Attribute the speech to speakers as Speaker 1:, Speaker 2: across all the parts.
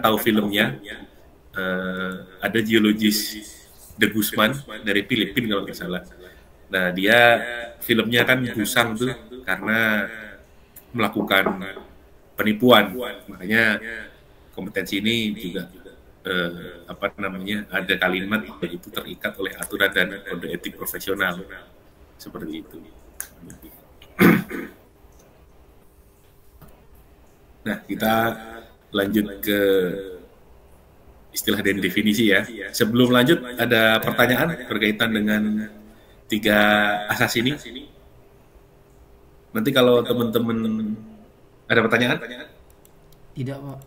Speaker 1: tahu filmnya, ada geologis De Guzman dari Filipina kalau nggak salah. Nah dia filmnya kan Busang tuh karena melakukan penipuan, makanya kompetensi ini juga apa namanya ada kalimat yaitu terikat oleh aturan dan kode etik profesional seperti itu. Nah kita lanjut ke istilah dan definisi ya. Sebelum lanjut ada pertanyaan berkaitan dengan 3 asas ini. Nanti kalau teman-teman ada pertanyaan,
Speaker 2: Tidak, Pak.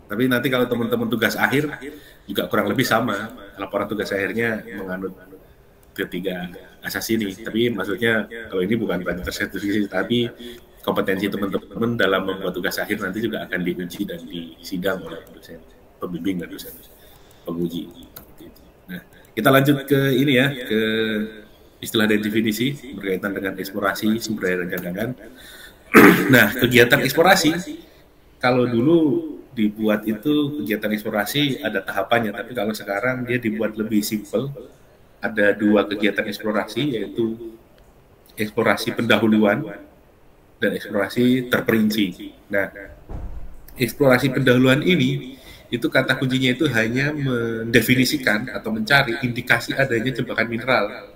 Speaker 1: tapi nanti kalau teman-teman tugas akhir juga kurang lebih sama. Laporan tugas akhirnya menganut ketiga asas ini. Tapi maksudnya kalau ini bukan pelajaran sertifikasi, tapi kompetensi teman-teman dalam membuat tugas akhir nanti juga akan diuji dan disidang oleh dosen pembimbing dan dosen penguji. Nah, kita lanjut ke ini ya, ke istilah dan definisi berkaitan dengan eksplorasi sumber daya dan cadangan. Nah, kegiatan eksplorasi kalau dulu dibuat itu kegiatan eksplorasi ada tahapannya, tapi kalau sekarang dia dibuat lebih simpel. Ada 2 kegiatan eksplorasi yaitu eksplorasi pendahuluan dan eksplorasi terperinci. Nah, eksplorasi pendahuluan ini itu kata kuncinya itu hanya mendefinisikan atau mencari indikasi adanya jebakan mineral.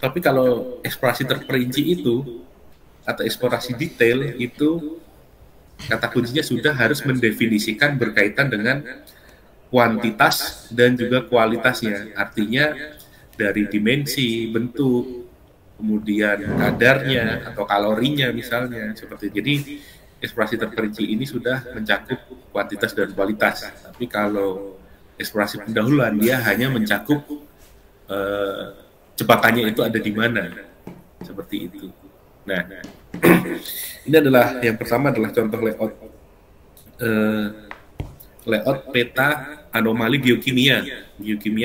Speaker 1: Tapi kalau eksplorasi terperinci itu atau eksplorasi detail itu kata kuncinya sudah harus mendefinisikan berkaitan dengan kuantitas dan juga kualitasnya. Artinya dari dimensi, bentuk, kemudian kadarnya atau kalorinya misalnya seperti. Jadi eksplorasi terperinci ini sudah mencakup kuantitas dan kualitas. Tapi kalau eksplorasi pendahuluan dia hanya mencakup jebakannya itu ada di mana, seperti itu. Nah, ini adalah yang pertama adalah contoh layout peta anomali geokimia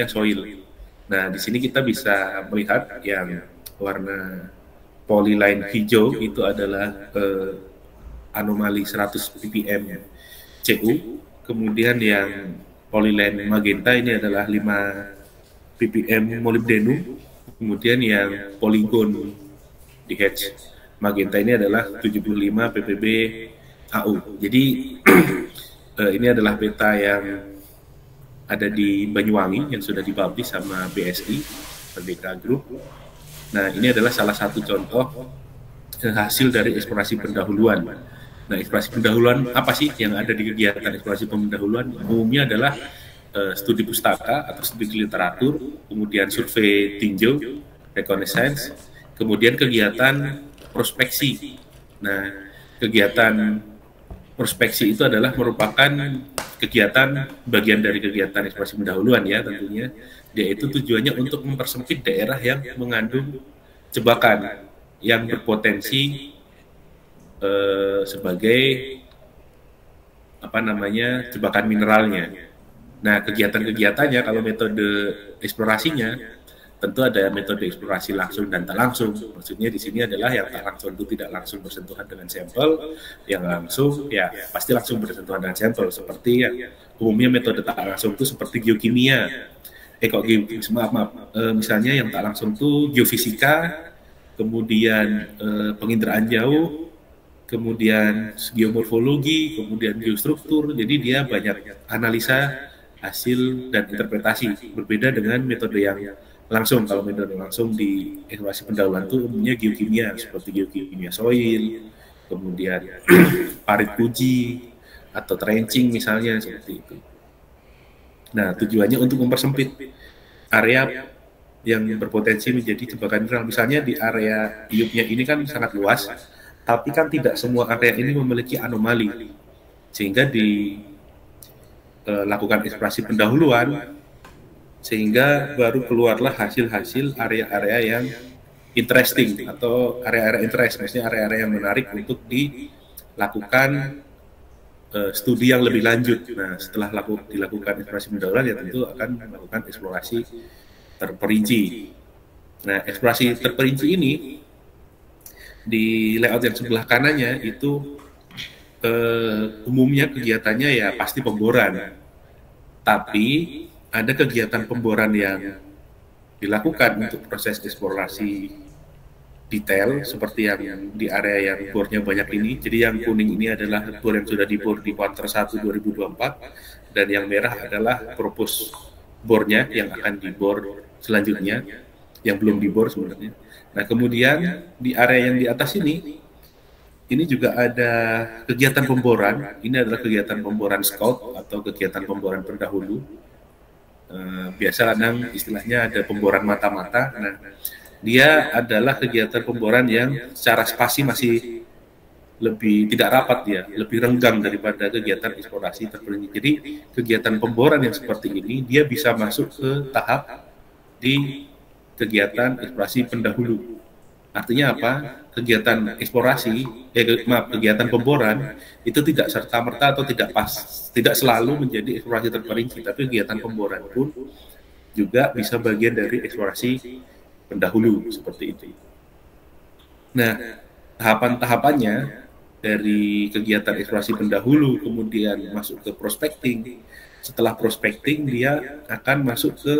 Speaker 1: soil. Nah, di sini kita bisa melihat yang warna polyline hijau itu adalah anomali 100 ppm Cu, kemudian yang polyline magenta ini adalah 5 ppm molybdenum, kemudian yang poligon di hatch magenta ini adalah 75 ppb AU. Jadi ini adalah peta yang ada di Banyuwangi yang sudah dipublish sama BSI, Merdeka Group. Nah, ini adalah salah satu contoh hasil dari eksplorasi pendahuluan. Nah, eksplorasi pendahuluan apa sih yang ada di kegiatan eksplorasi pendahuluan? Umumnya adalah studi pustaka atau studi literatur, kemudian survei tinjau, reconnaissance, kemudian kegiatan prospeksi. Nah, kegiatan prospeksi itu adalah merupakan kegiatan bagian dari kegiatan eksplorasi pendahuluan ya tentunya, yaitu tujuannya untuk mempersempit daerah yang mengandung jebakan yang berpotensi sebagai apa namanya jebakan mineralnya. Nah, kegiatan-kegiatannya kalau metode eksplorasinya tentu ada metode eksplorasi langsung dan tak langsung. Maksudnya di sini adalah yang tak langsung itu tidak langsung bersentuhan dengan sampel, yang langsung ya pasti langsung bersentuhan dengan sampel. Seperti yang umumnya metode tak langsung itu seperti geokimia. Misalnya yang tak langsung itu geofisika, kemudian penginderaan jauh, kemudian geomorfologi, kemudian geostruktur. Jadi dia banyak analisa, hasil, dan interpretasi. Berbeda dengan metode yang langsung. Kalau metode langsung di eksplorasi pendahuluan itu umumnya geokimia, seperti geokimia soil, kemudian parit puji, atau trenching misalnya, seperti itu. Nah, tujuannya untuk mempersempit area yang berpotensi menjadi jebakan mineral. Misalnya di area IUP-nya ini kan sangat luas, tapi kan tidak semua area ini memiliki anomali, sehingga dilakukan eksplorasi pendahuluan, sehingga baru keluarlah hasil-hasil area-area yang interesting atau area-area interest, maksudnya area-area yang menarik untuk dilakukan studi yang lebih lanjut. Nah, setelah dilakukan eksplorasi pendahuluan ya tentu akan melakukan eksplorasi terperinci. Nah, eksplorasi terperinci ini di layout yang sebelah kanannya itu umumnya kegiatannya ya pasti pemboran, tapi ada kegiatan pemboran yang dilakukan untuk proses eksplorasi detail seperti yang di area yang bornya banyak ini. Jadi yang kuning ini adalah bor yang sudah dibor di kuartal 1 2024 dan yang merah adalah propose bornya yang akan dibor selanjutnya yang belum dibor sebenarnya. Nah, kemudian di area yang di atas ini juga ada kegiatan pemboran. Ini adalah kegiatan pemboran scout atau kegiatan pemboran pendahulu. Biasa kadang istilahnya ada pemboran mata-mata. Nah, dia adalah kegiatan pemboran yang secara spasi masih lebih tidak rapat ya, lebih renggang daripada kegiatan eksplorasi terperinci. Jadi kegiatan pemboran yang seperti ini dia bisa masuk ke tahap di kegiatan eksplorasi pendahulu. Artinya apa? Kegiatan eksplorasi, kegiatan pemboran itu tidak serta-merta atau tidak selalu menjadi eksplorasi terperinci, tapi kegiatan pemboran pun juga bisa bagian dari eksplorasi pendahulu seperti itu. Nah, tahapan-tahapannya dari kegiatan eksplorasi pendahulu kemudian masuk ke prospecting. Setelah prospecting dia akan masuk ke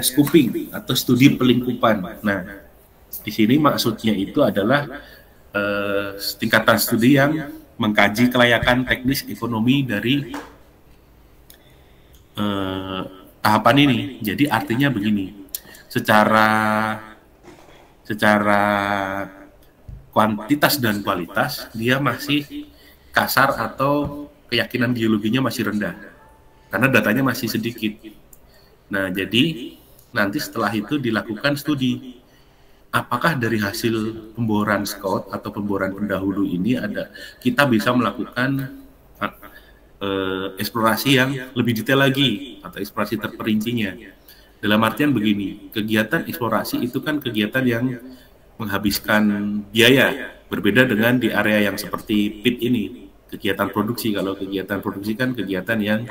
Speaker 1: scooping atau studi pelingkupan. Nah, di sini maksudnya itu adalah tingkatan studi yang mengkaji kelayakan teknis ekonomi dari tahapan ini. Jadi artinya begini, secara kuantitas dan kualitas dia masih kasar atau keyakinan geologinya masih rendah karena datanya masih sedikit. Nah, jadi nanti setelah itu dilakukan studi apakah dari hasil pemboran scout atau pemboran pendahulu ini kita bisa melakukan eksplorasi yang lebih detail lagi atau eksplorasi terperincinya. Dalam artian begini, kegiatan eksplorasi itu kan kegiatan yang menghabiskan biaya, berbeda dengan di area yang seperti PIT ini, kegiatan produksi. Kalau kegiatan produksi kan kegiatan yang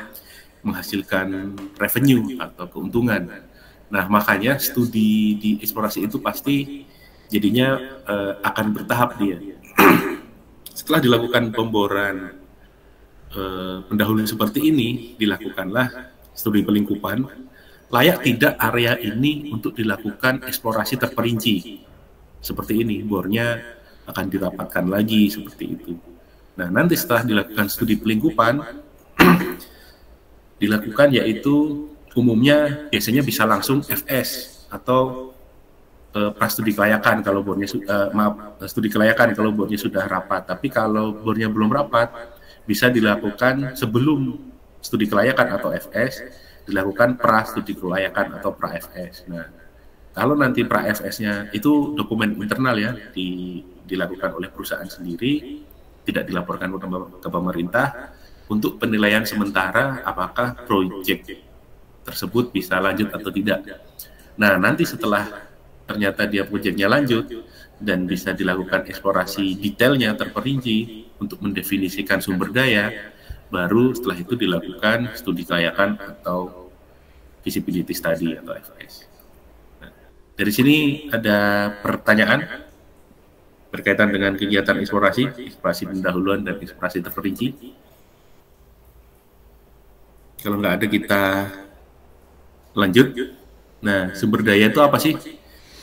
Speaker 1: menghasilkan revenue atau keuntungan. Nah, makanya studi di eksplorasi itu pasti jadinya akan bertahap dia. Setelah dilakukan pemboran pendahulu seperti ini, dilakukanlah studi pelingkupan. Layak tidak area ini untuk dilakukan eksplorasi terperinci. Seperti ini, bornya akan dirapatkan lagi seperti itu. Nah, nanti setelah dilakukan studi pelingkupan, dilakukan yaitu umumnya biasanya bisa langsung FS atau prastudi kelayakan kalau bornya studi kelayakan kalau bornya sudah rapat. Tapi kalau bornya belum rapat bisa dilakukan sebelum studi kelayakan atau FS, dilakukan prastudi kelayakan atau pra FS. Nah, kalau nanti pra FS-nya itu dokumen internal ya dilakukan oleh perusahaan sendiri, tidak dilaporkan ke pemerintah untuk penilaian sementara apakah proyek tersebut bisa lanjut atau tidak. Nah, nanti setelah ternyata dia proyeknya lanjut dan bisa dilakukan eksplorasi detailnya terperinci untuk mendefinisikan sumber daya, baru setelah itu dilakukan studi kelayakan atau feasibility study atau FS. Nah, dari sini ada pertanyaan berkaitan dengan kegiatan eksplorasi pendahuluan dan eksplorasi terperinci. Kalau nggak ada kita lanjut. Nah, sumber daya itu apa sih?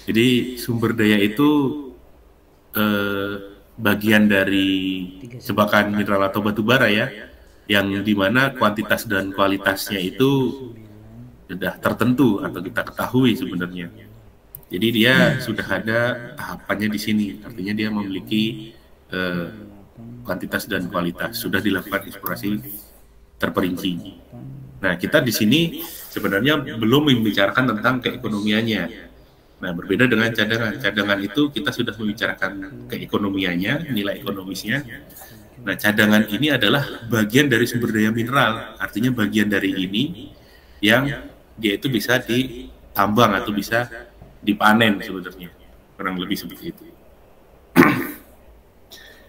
Speaker 1: Jadi sumber daya itu bagian dari jebakan mineral atau batu bara ya, yang dimana kuantitas dan kualitasnya itu sudah tertentu atau kita ketahui sebenarnya. Jadi dia sudah ada tahapannya di sini, artinya dia memiliki kuantitas dan kualitas, sudah dilakukan eksplorasi terperinci. Nah, kita di sini sebenarnya belum membicarakan tentang keekonomiannya. Nah, berbeda dengan cadangan. Cadangan itu kita sudah membicarakan keekonomiannya, nilai ekonomisnya. Nah, cadangan ini adalah bagian dari sumber daya mineral, artinya bagian dari ini yang dia itu bisa ditambang atau bisa dipanen sebenarnya. Kurang lebih seperti itu.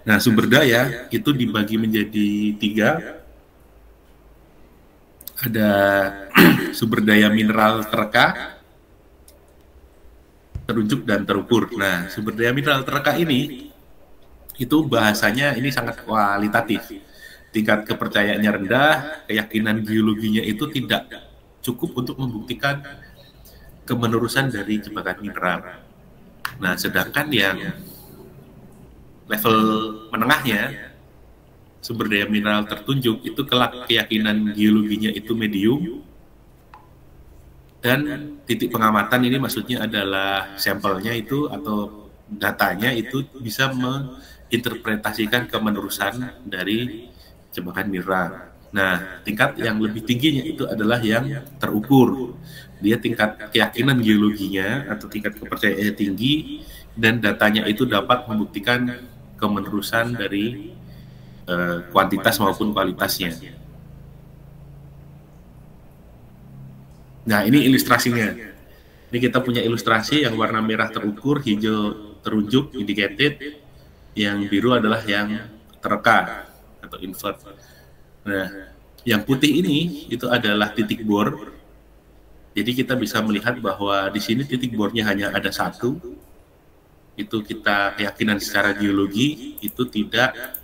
Speaker 1: Nah, sumber daya itu dibagi menjadi 3. Ada sumber daya mineral tereka, terunjuk, dan terukur. Nah, sumber daya mineral tereka ini itu bahasanya ini sangat kualitatif. Tingkat kepercayaannya rendah, keyakinan geologinya itu tidak cukup untuk membuktikan kemenerusan dari jebakan mineral. Nah, sedangkan yang level menengahnya, sumber daya mineral tertunjuk, itu kelak keyakinan geologinya itu medium, dan titik pengamatan ini maksudnya adalah sampelnya itu atau datanya itu bisa menginterpretasikan kemenerusan dari jebakan mineral. Nah, tingkat yang lebih tingginya itu adalah yang terukur. Dia tingkat keyakinan geologinya atau tingkat kepercayaannya tinggi dan datanya itu dapat membuktikan kemenerusan dari kuantitas maupun kualitasnya. Nah, ini ilustrasinya. Ini kita punya ilustrasi yang warna merah terukur, hijau terunjuk, indicated, yang biru adalah yang tereka atau invert. Nah, yang putih ini itu adalah titik bor. Jadi kita bisa melihat bahwa di sini titik bornya hanya ada satu. Itu kita keyakinan secara geologi itu tidak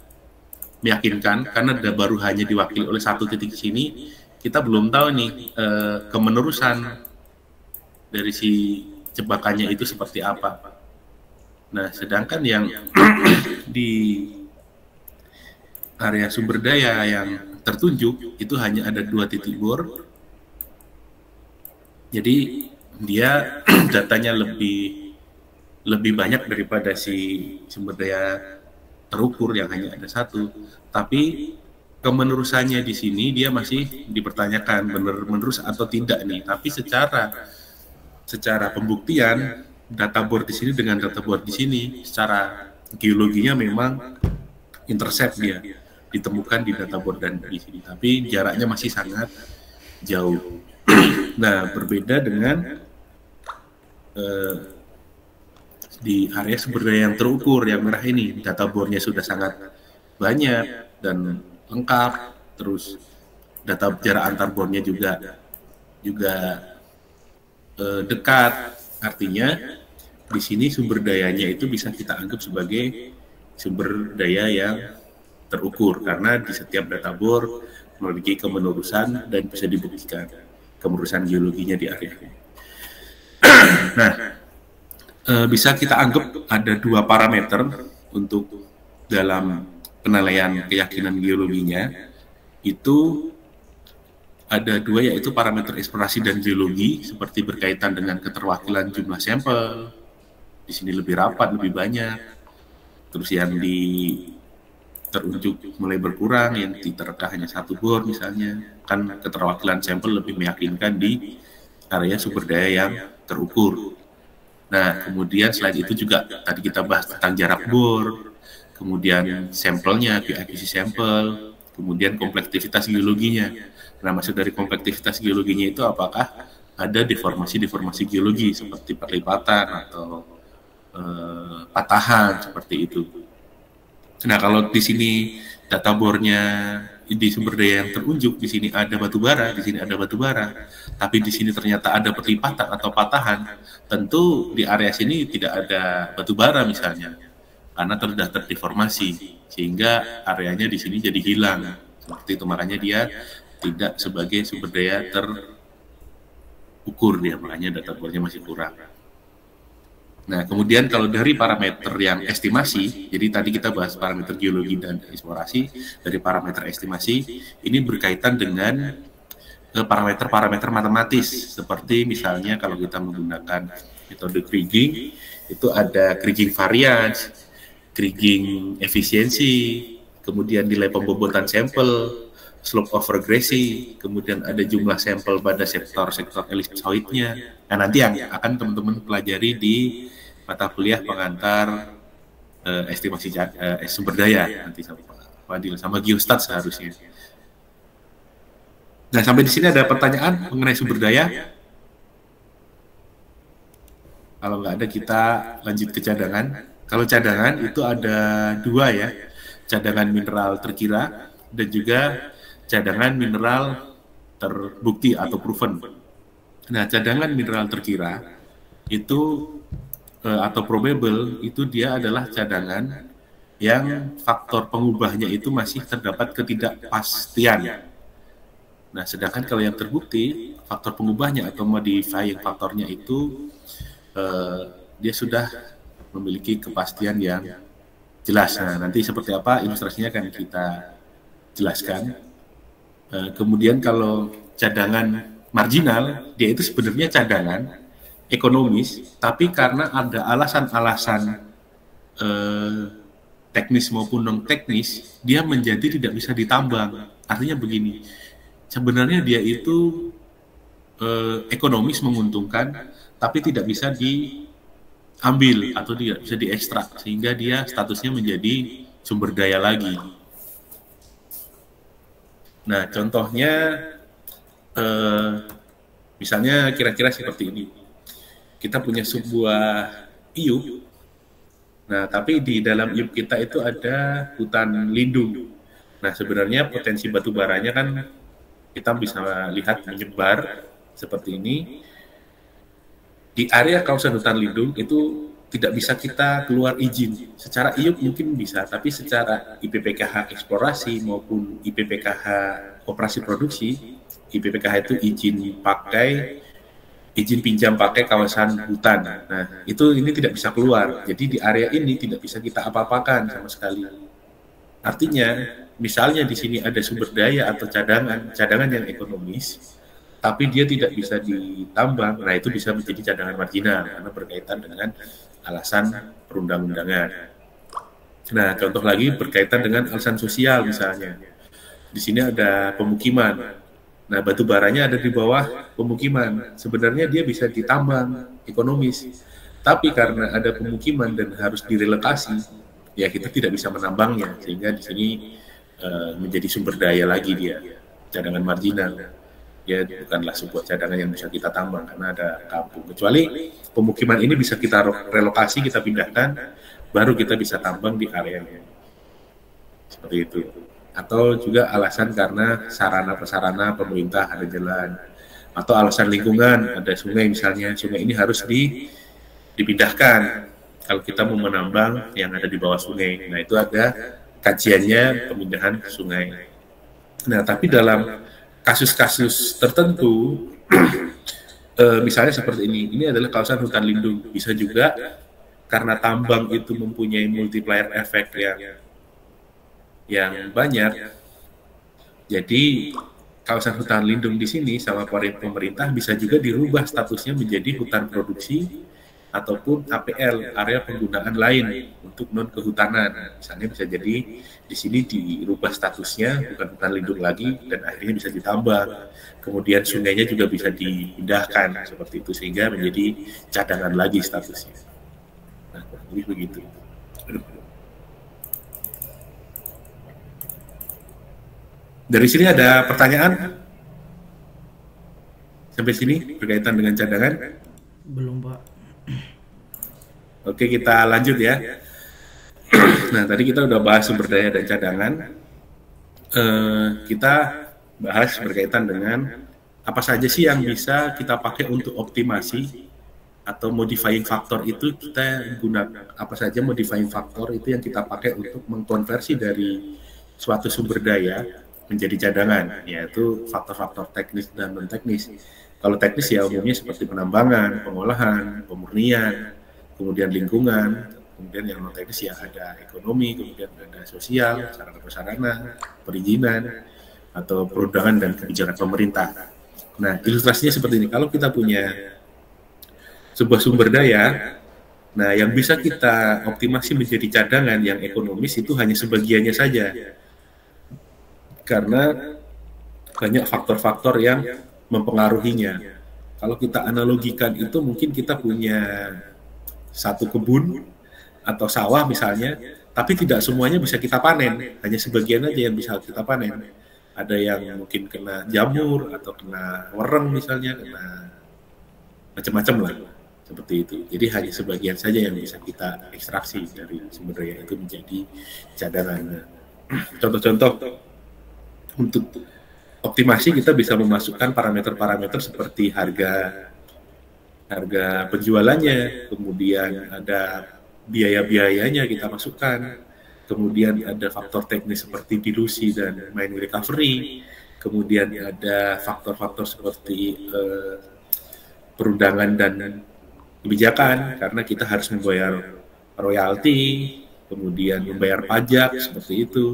Speaker 1: meyakinkan karena baru hanya diwakili oleh satu titik sini. Kita belum tahu nih kemenerusan dari si jebakannya itu seperti apa. Nah, sedangkan yang di area sumber daya yang tertunjuk itu hanya ada 2 titik bor. Jadi dia datanya lebih banyak daripada si sumber daya terukur yang hanya ada satu. Tapi kemenerusannya di sini dia masih dipertanyakan benar menerus atau tidak nih. Tapi secara pembuktian data bor di sini dengan data bor di sini secara geologinya memang intercept dia ditemukan di data bor dan di sini. Tapi jaraknya masih sangat jauh. Nah, berbeda dengan di area sumber daya yang terukur yang merah ini, data bornya sudah sangat banyak dan lengkap, terus data jarak antar bornya juga dekat. Artinya di sini sumber dayanya itu bisa kita anggap sebagai sumber daya yang terukur karena di setiap data bor memiliki kemenerusan dan bisa dibuktikan kemenerusan geologinya di area. Nah, bisa kita anggap ada 2 parameter untuk dalam penilaian keyakinan geologinya. Itu ada 2, yaitu parameter eksplorasi dan geologi, seperti berkaitan dengan keterwakilan jumlah sampel. Di sini lebih rapat, lebih banyak. Terus yang di terunjuk mulai berkurang, yang diterka hanya 1 bor misalnya. Kan keterwakilan sampel lebih meyakinkan di area sumber daya yang terukur. Nah, kemudian selain itu juga tadi kita bahas tentang jarak bor, kemudian sampelnya, akuisisi sampel, kemudian komplektivitas geologinya. Nah, maksud dari komplektivitas geologinya itu apakah ada deformasi-deformasi geologi seperti perlipatan atau patahan seperti itu. Nah, kalau di sini data bornya di sumber daya yang terunjuk, di sini ada batu bara, di sini ada batu bara, tapi di sini ternyata ada perlipatan atau patahan, tentu di area sini tidak ada batu bara misalnya, karena sudah terdeformasi, sehingga areanya di sini jadi hilang. Seperti itu, makanya dia tidak sebagai sumber daya terukur dia, makanya data bornya masih kurang. Nah, kemudian kalau dari parameter yang estimasi, jadi tadi kita bahas parameter geologi dan eksplorasi, dari parameter estimasi, ini berkaitan dengan parameter-parameter matematis, seperti misalnya kalau kita menggunakan metode kriging, itu ada kriging variance, kriging efisiensi, kemudian nilai pembobotan sampel, slope of regresi, kemudian ada jumlah sampel pada sektor-sektor ellipsoidnya. Nah, nanti yang akan teman-teman pelajari di mata kuliah pengantar estimasi sumber daya nanti sama Pak Fadil, sama geostat seharusnya. Nah, sampai di sini ada pertanyaan mengenai sumber daya? Kalau nggak ada, kita lanjut ke cadangan. Kalau cadangan itu ada 2 ya, cadangan mineral terkira dan juga cadangan mineral terbukti atau proven. Nah, cadangan mineral terkira itu atau probable itu dia adalah cadangan yang faktor pengubahnya itu masih terdapat ketidakpastian. Nah, sedangkan kalau yang terbukti faktor pengubahnya atau modifying faktornya itu dia sudah memiliki kepastian yang jelas. Nah, nanti seperti apa ilustrasinya akan kita jelaskan. Kemudian kalau cadangan marginal, dia itu sebenarnya cadangan ekonomis, tapi karena ada alasan-alasan teknis maupun non teknis, dia menjadi tidak bisa ditambang. Artinya begini, sebenarnya dia itu ekonomis menguntungkan, tapi tidak bisa diambil atau tidak bisa diekstrak, sehingga dia statusnya menjadi sumber daya lagi. Nah, contohnya misalnya kira-kira seperti ini. Kita punya sebuah iup. Nah, tapi di dalam iup kita itu ada hutan lindung. Nah, sebenarnya potensi batu baranya kan kita bisa lihat menyebar seperti ini. Di area kawasan hutan lindung itu tidak bisa kita keluar izin. Secara iup mungkin bisa, tapi secara IPPKH eksplorasi maupun IPPKH operasi produksi, IPPKH itu izin pinjam pakai kawasan hutan. Nah, ini tidak bisa keluar. Jadi di area ini tidak bisa kita apa-apakan sama sekali. Artinya, misalnya di sini ada sumber daya atau cadangan yang ekonomis, tapi dia tidak bisa ditambang, nah itu bisa menjadi cadangan marginal karena berkaitan dengan alasan perundang-undangan. Nah, contoh lagi berkaitan dengan alasan sosial misalnya. Di sini ada pemukiman. Nah, batu baranya ada di bawah pemukiman. Sebenarnya dia bisa ditambang ekonomis. Tapi karena ada pemukiman dan harus direlokasi, ya kita tidak bisa menambangnya. Sehingga di sini menjadi sumber daya lagi dia, cadangan marginal. Ya bukanlah sebuah cadangan yang bisa kita tambang karena ada kampung. Kecuali pemukiman ini bisa kita relokasi, kita pindahkan, baru kita bisa tambang di areanya. Seperti itu. Atau juga alasan karena sarana-prasarana pemerintah ada jalan. Atau alasan lingkungan, ada sungai misalnya, sungai ini harus dipindahkan. Kalau kita mau menambang yang ada di bawah sungai, nah itu ada kajiannya pemindahan sungai. Nah, tapi dalam kasus-kasus tertentu, misalnya seperti ini adalah kawasan hutan lindung. Bisa juga karena tambang itu mempunyai multiplier efek yang banyak, jadi kawasan hutan lindung di sini sama pemerintah bisa juga dirubah statusnya menjadi hutan produksi ataupun APL, area penggunaan lain untuk non kehutanan. Misalnya bisa jadi di sini dirubah statusnya bukan hutan lindung lagi dan akhirnya bisa ditambang. Kemudian sungainya juga bisa dipindahkan seperti itu sehingga menjadi cadangan lagi statusnya. Nah, jadi begitu. Dari sini ada pertanyaan? Sampai sini berkaitan dengan cadangan?
Speaker 2: Belum, Pak.
Speaker 1: Oke, kita lanjut ya. Nah, tadi kita udah bahas sumber daya dan cadangan. Kita bahas berkaitan dengan apa saja sih yang bisa kita pakai untuk optimasi atau modifying factor itu kita gunakan. Apa saja modifying factor itu yang kita pakai untuk mengkonversi dari suatu sumber daya menjadi cadangan, yaitu faktor-faktor teknis dan non-teknis. Kalau teknis ya umumnya seperti penambangan, pengolahan, pemurnian, kemudian lingkungan, kemudian yang non teknis ya ada ekonomi, kemudian ada sosial, sarana-prasarana, perizinan, atau perundangan dan kebijakan pemerintah. Nah, ilustrasinya seperti ini. Kalau kita punya sebuah sumber daya, nah yang bisa kita optimasi menjadi cadangan yang ekonomis itu hanya sebagiannya saja. Karena banyak faktor-faktor yang mempengaruhinya. Kalau kita analogikan itu mungkin kita punya satu kebun atau sawah misalnya, tapi tidak semuanya bisa kita panen, hanya sebagian aja yang bisa kita panen. Ada yang mungkin kena jamur atau kena wereng misalnya, kena macam-macam lah seperti itu. Jadi hanya sebagian saja yang bisa kita ekstraksi dari sumber daya itu menjadi cadangan. Contoh-contoh untuk optimasi kita bisa memasukkan parameter-parameter seperti harga penjualannya, kemudian ada biaya-biayanya kita masukkan, kemudian ada faktor teknis seperti dilusi dan mining recovery, kemudian ada faktor-faktor seperti perundangan dan kebijakan, karena kita harus membayar royalti, kemudian membayar pajak seperti itu.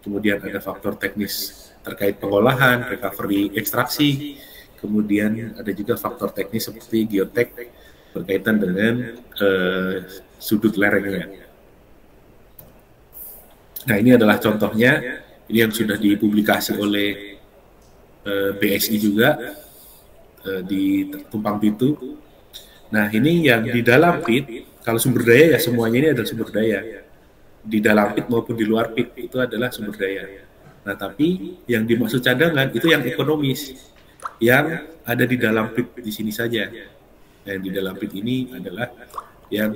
Speaker 1: Kemudian ada faktor teknis terkait pengolahan, recovery, ekstraksi. Kemudian ada juga faktor teknis seperti geotek berkaitan dengan sudut lerengnya. Nah, ini adalah contohnya, ini yang sudah dipublikasi oleh BSI juga di Tumpang Pitu. Nah, ini yang di dalam pit, kalau sumber daya ya semuanya ini adalah sumber daya. Di dalam pit maupun di luar pit itu adalah sumber daya. Nah, tapi yang dimaksud cadangan itu yang ekonomis, yang ada di dalam pit di sini saja. Yang di dalam pit ini adalah yang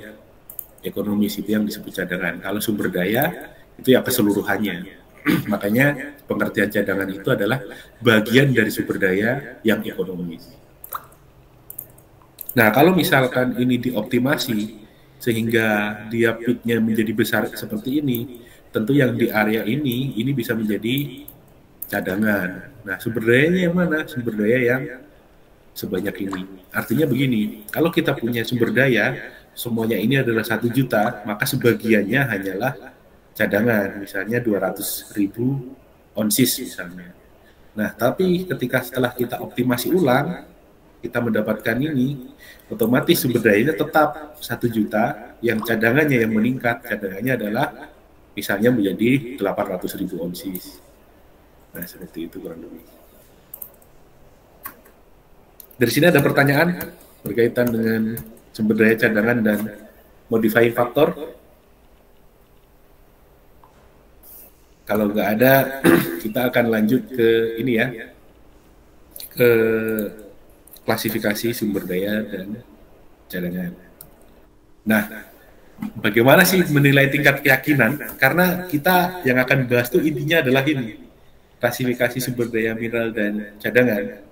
Speaker 1: ekonomis, itu yang disebut cadangan. Kalau sumber daya itu ya keseluruhannya. Makanya pengertian cadangan itu adalah bagian dari sumber daya yang ekonomis. Nah, kalau misalkan ini dioptimasi sehingga dia pitnya menjadi besar seperti ini, tentu yang di area ini bisa menjadi cadangan. Nah, sumber dayanya yang mana? Sumber daya yang sebanyak ini. Artinya begini, kalau kita punya sumber daya, semuanya ini adalah 1 juta, maka sebagiannya hanyalah cadangan, misalnya 200.000 onsis misalnya. Nah, tapi ketika setelah kita optimasi ulang, kita mendapatkan ini, otomatis sumber dayanya tetap 1 juta, yang cadangannya yang meningkat, cadangannya adalah misalnya menjadi 800.000 onsis. Nah, seperti itu kurang lebih. Dari sini ada pertanyaan berkaitan dengan sumber daya cadangan dan modifying factor. Kalau nggak ada, kita akan lanjut ke ini ya, ke klasifikasi sumber daya dan cadangan. Nah, bagaimana sih menilai tingkat keyakinan? Karena kita yang akan bahas itu intinya adalah ini, klasifikasi sumber daya mineral dan cadangan.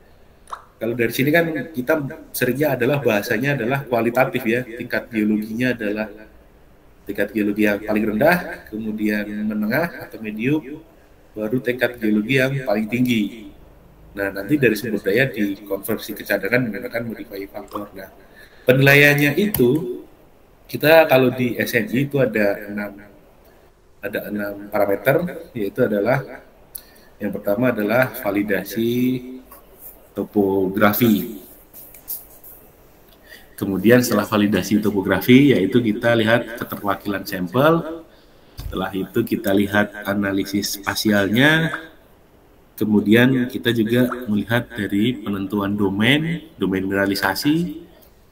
Speaker 1: Kalau dari sini kan kita seringnya adalah bahasanya adalah kualitatif ya, tingkat geologinya adalah tingkat geologi yang paling rendah, kemudian menengah atau medium, baru tingkat geologi yang paling tinggi. Nah, nanti dari sumber daya dikonversi ke cadangan menggunakan modifying factor. Nah, penilaiannya itu, kita kalau di SNI itu ada 6 parameter, yaitu adalah yang pertama adalah validasi topografi. Kemudian setelah validasi topografi, yaitu kita lihat keterwakilan sampel. Setelah itu kita lihat analisis spasialnya. Kemudian kita juga melihat dari penentuan domain mineralisasi,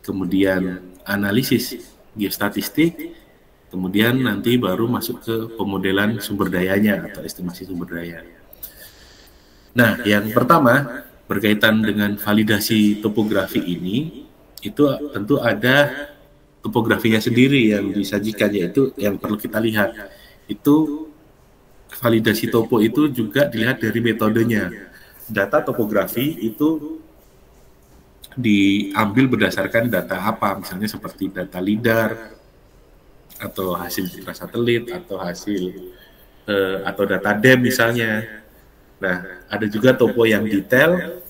Speaker 1: kemudian analisis geostatistik, kemudian nanti baru masuk ke pemodelan sumber dayanya atau estimasi sumber daya. Nah, yang pertama berkaitan dengan validasi topografi ini, itu tentu ada topografinya sendiri yang disajikan, yaitu yang perlu kita lihat. Itu validasi topo itu juga dilihat dari metodenya. Data topografi itu diambil berdasarkan data apa, misalnya seperti data LIDAR, atau hasil citra satelit, atau hasil atau data DEM misalnya. Nah, ada juga topo yang detail,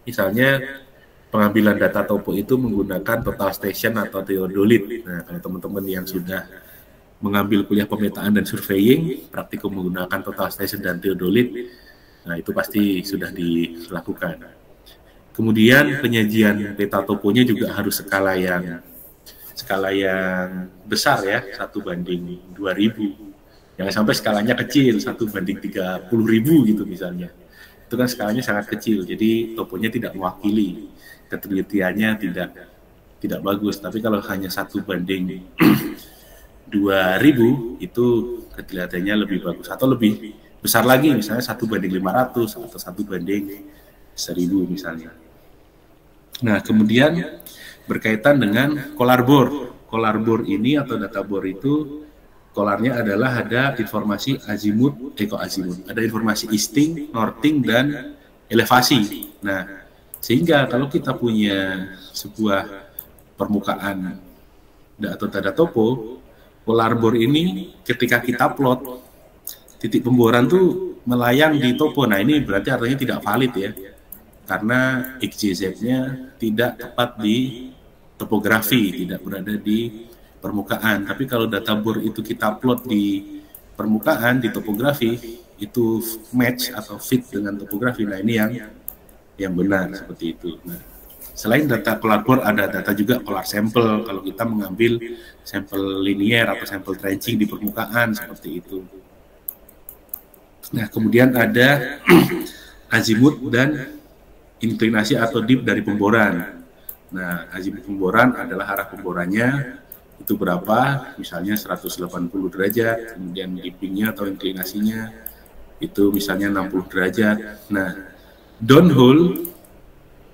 Speaker 1: misalnya pengambilan data topo itu menggunakan total station atau theodolit. Nah, kalau teman-teman yang sudah mengambil kuliah pemetaan dan surveying, praktikum menggunakan total station dan theodolit, nah itu pasti sudah dilakukan. Kemudian penyajian peta toponya juga harus skala yang besar ya, 1:2000. Jangan sampai skalanya kecil, 1:30.000 gitu misalnya. Itu kan skalanya sangat kecil, jadi toponya tidak mewakili, ketelitiannya tidak bagus. Tapi kalau hanya 1:2000 itu ketelitiannya lebih bagus, atau lebih besar lagi, misalnya 1:500 atau 1:1000 misalnya. Nah, kemudian berkaitan dengan kolar bor. Kolar bor ini atau data bor itu, kolarnya adalah ada informasi azimut, ada informasi easting, northing, dan elevasi. Nah, sehingga kalau kita punya sebuah permukaan atau data topo, polar bore ini ketika kita plot titik pemboran tuh melayang di topo. Nah ini berarti artinya tidak valid ya, karena XYZ-nya tidak tepat di topografi, tidak berada di permukaan. Tapi kalau data bor itu kita plot di permukaan, di topografi, itu match atau fit dengan topografi. Nah ini yang benar seperti itu. Nah, selain data polar bore, ada data juga polar sample. Kalau kita mengambil sampel linier atau sampel trenching di permukaan seperti itu. Nah, kemudian ada azimut dan inklinasi atau dip dari pemboran. Nah, azimut pemboran adalah arah pemborannya itu berapa, misalnya 180 derajat, kemudian dippingnya atau inklinasinya itu misalnya 60 derajat. Nah, downhole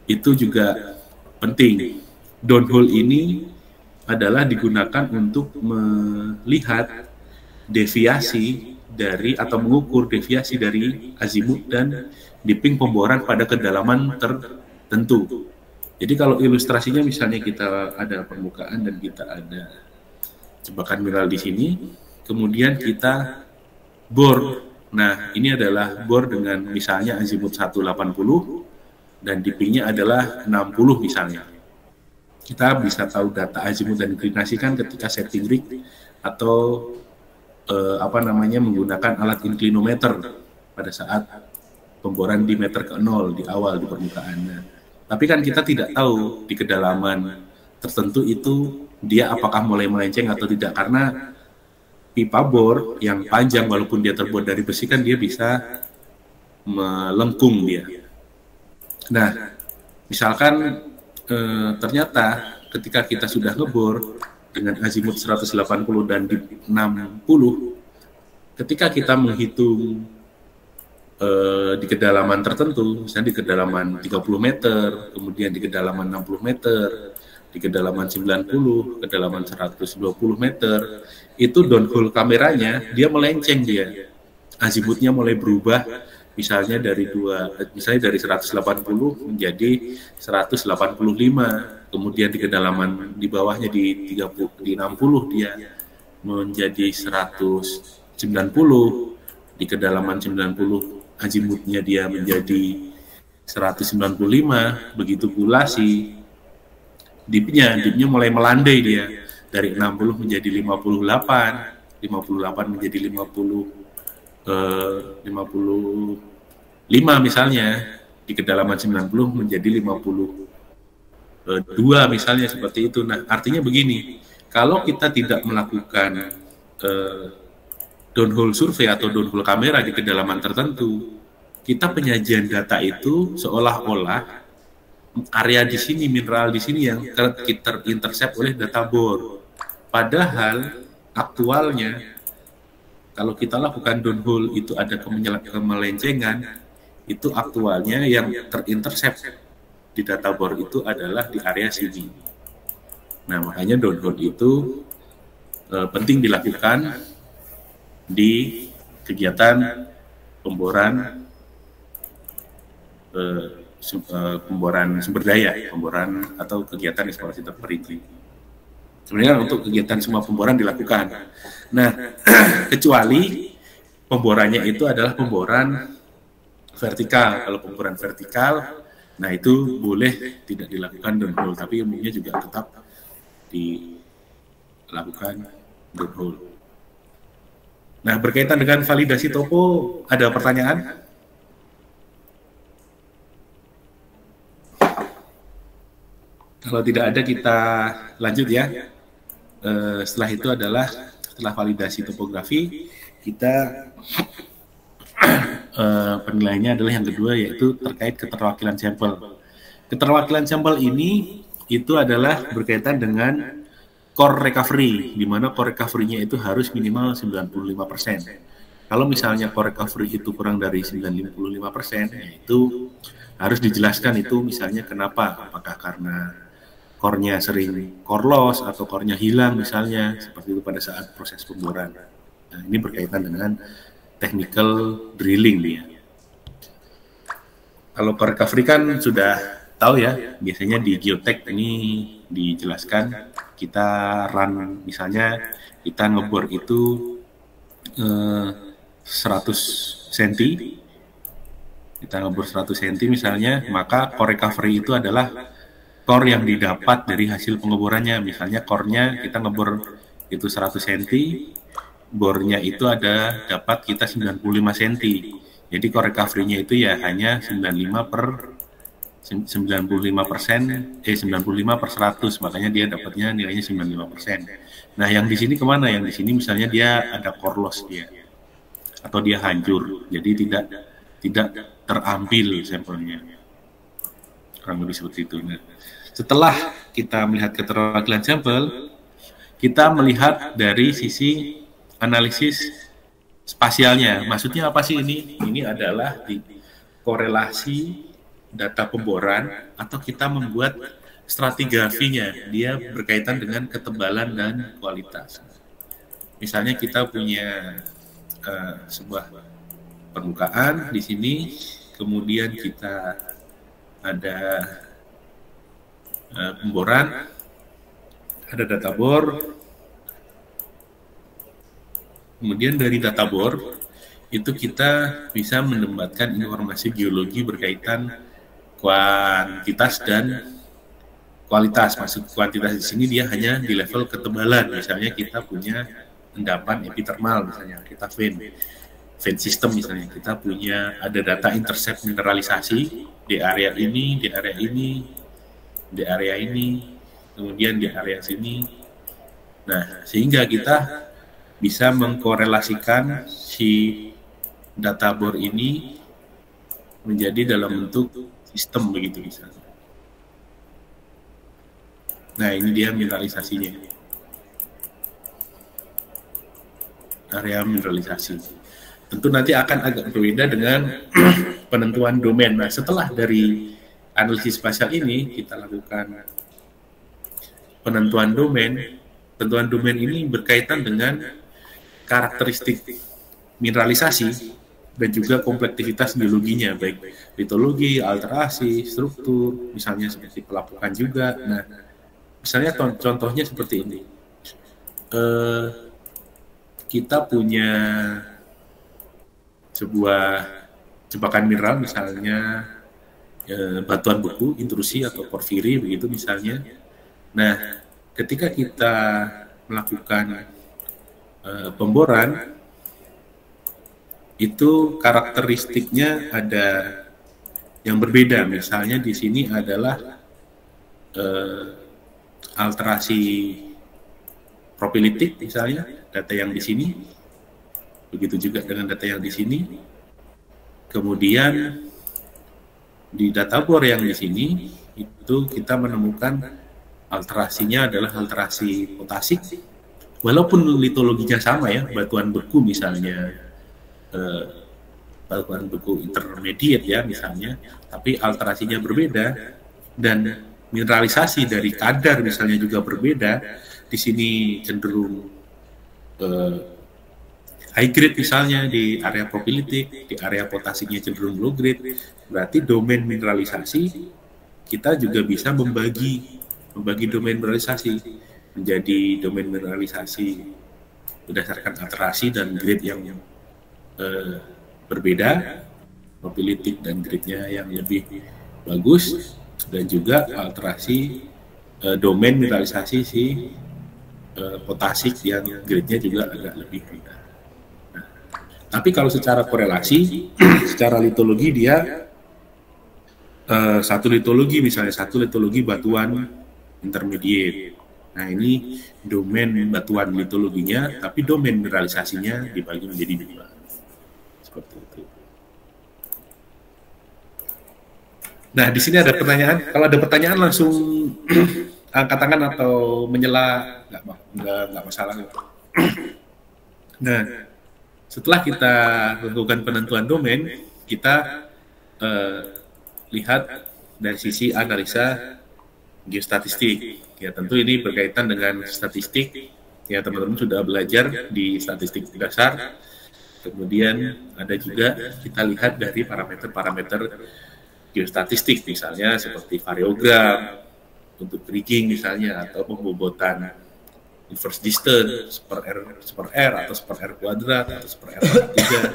Speaker 1: itu juga penting. Downhole ini adalah digunakan untuk melihat deviasi dari atau mengukur deviasi dari azimut dan dipping pemboran pada kedalaman tertentu. Jadi kalau ilustrasinya misalnya kita ada permukaan dan kita ada jebakan mineral di sini, kemudian kita bor. Nah, ini adalah bor dengan misalnya azimut 180 dan dippingnya adalah 60 misalnya. Kita bisa tahu data azimut dan inklinasi kan ketika setting rig atau menggunakan alat inclinometer pada saat pemboran di meter ke-0 di awal di permukaan. Nah, tapi kan kita tidak tahu di kedalaman tertentu itu dia apakah mulai melenceng atau tidak, karena pipa bor yang panjang walaupun dia terbuat dari besi kan dia bisa melengkung dia. Nah, misalkan ternyata ketika kita sudah ngebor dengan azimut 180 dan di 60, ketika kita menghitung di kedalaman tertentu, misalnya di kedalaman 30 meter, kemudian di kedalaman 60 meter, di kedalaman 90, kedalaman 120 meter, itu downhole kameranya dia melenceng dia. Azimutnya mulai berubah, misalnya dari 180 menjadi 185, kemudian di kedalaman di bawahnya di 60 dia menjadi 190, di kedalaman 90 azimutnya dia menjadi 195, begitu pula si dipnya mulai melandai dia dari 60 menjadi 58 menjadi 55 misalnya, di kedalaman 90 menjadi 52 misalnya seperti itu. Nah, artinya begini, kalau kita tidak melakukan downhole survei atau downhole kamera di kedalaman tertentu, kita penyajian data itu seolah-olah area di sini, mineral di sini yang terintercept oleh data bor. Padahal aktualnya kalau kita lakukan downhole itu ada kemelencengan, itu aktualnya yang terintercept di data bor itu adalah di area sini. Nah, makanya downhole itu penting dilakukan di kegiatan pemboran sumber daya, pemboran atau kegiatan eksplorasi terperinci. Sebenarnya untuk kegiatan semua pemboran dilakukan. Nah, kecuali pemborannya itu adalah pemboran vertikal. Kalau pemboran vertikal, nah itu boleh tidak dilakukan downhole, tapi umumnya juga tetap dilakukan downhole. Nah, berkaitan dengan validasi topo, ada pertanyaan? Kalau tidak ada, kita lanjut ya. Setelah itu adalah setelah validasi topografi, kita penilaiannya adalah yang kedua, yaitu terkait keterwakilan sampel. Keterwakilan sampel ini itu adalah berkaitan dengan core recovery, di mana core recovery-nya itu harus minimal 95%. Kalau misalnya core recovery itu kurang dari 95%, yaitu harus dijelaskan itu misalnya kenapa, apakah karena core-nya sering core loss atau core-nya hilang misalnya, seperti itu pada saat proses pemboran. Nah, ini berkaitan dengan technical drilling dia. Kalau core recovery kan sudah tahu ya, biasanya di geotech ini dijelaskan kita run, misalnya kita ngebor itu 100 cm, kita ngebor 100 cm misalnya, maka core recovery itu adalah core yang didapat dari hasil pengeborannya. Misalnya core-nya kita ngebor itu 100 cm, bornya itu ada dapat kita 95 cm. Jadi core recovery-nya itu ya hanya 95%, 95/100, makanya dia dapatnya nilainya 95%. Nah, yang di sini kemana? Yang di sini misalnya dia ada core loss dia, atau dia hancur, jadi tidak terambil sampelnya, kurang lebih seperti itu. Nah, setelah kita melihat keterwakilan sampel, kita melihat dari sisi analisis spasialnya. Maksudnya apa sih ini? Ini adalah di korelasi data pemboran, atau kita membuat stratigrafinya, dia berkaitan dengan ketebalan dan kualitas. Misalnya kita punya sebuah permukaan di sini, kemudian kita ada pemboran, ada data bor, kemudian dari data bor itu kita bisa mendapatkan informasi geologi berkaitan kuantitas dan kualitas. Maksud kuantitas di sini dia hanya di level ketebalan. Misalnya kita punya endapan epithermal, misalnya kita vein system, misalnya kita punya ada data intercept mineralisasi di area ini, di area ini, di area ini, kemudian di area sini. Nah, sehingga kita bisa mengkorelasikan si data bor ini menjadi dalam bentuk sistem begitu misalnya. Nah, ini dia mineralisasinya, area mineralisasi. Tentu nanti akan agak berbeda dengan penentuan domain. Nah, setelah dari analisis spasial ini kita lakukan penentuan domain. Penentuan domain ini berkaitan dengan karakteristik mineralisasi dan juga komplektivitas geologinya, baik litologi, alterasi, struktur, misalnya seperti pelapukan juga. Nah, misalnya contohnya seperti ini. Kita punya sebuah jebakan mineral, misalnya batuan beku, intrusi atau porfiri, begitu misalnya. Nah, ketika kita melakukan pemboran, itu karakteristiknya ada yang berbeda. Misalnya di sini adalah alterasi propilitik, misalnya data yang di sini, begitu juga dengan data yang di sini. Kemudian di data bor yang di sini itu kita menemukan alterasinya adalah alterasi potasik, walaupun litologinya sama ya, batuan beku misalnya, batuan beku intermediate ya misalnya, tapi alterasinya berbeda dan mineralisasi dari kadar misalnya juga berbeda. Di sini cenderung high grade misalnya di area propilitik, di area potasiknya cenderung low grade. Berarti domain mineralisasi kita juga bisa membagi domain mineralisasi menjadi domain mineralisasi berdasarkan alterasi dan grade yang berbeda, propilitik dan grade-nya yang lebih bagus, dan juga alterasi domain mineralisasi si potasik yang grade-nya juga agak lebih rendah. Nah, tapi kalau secara korelasi, secara litologi dia satu litologi, misalnya satu litologi batuan intermediate. Nah, ini domain batuan litologinya, tapi domain mineralisasinya dibagi menjadi dua. Seperti itu. Nah, di sini ada pertanyaan. Kalau ada pertanyaan langsung angkat tangan atau menyela, nggak masalah. Nah, setelah kita lakukan penentuan domain, kita lihat dari sisi analisa geostatistik. Ya, tentu ini berkaitan dengan statistik. Ya, teman-teman sudah belajar di statistik dasar. Kemudian ada juga kita lihat dari parameter-parameter geostatistik, misalnya seperti variogram, untuk rigging misalnya, atau pembobotan inverse distance per R atau per R kuadrat atau per R pangkat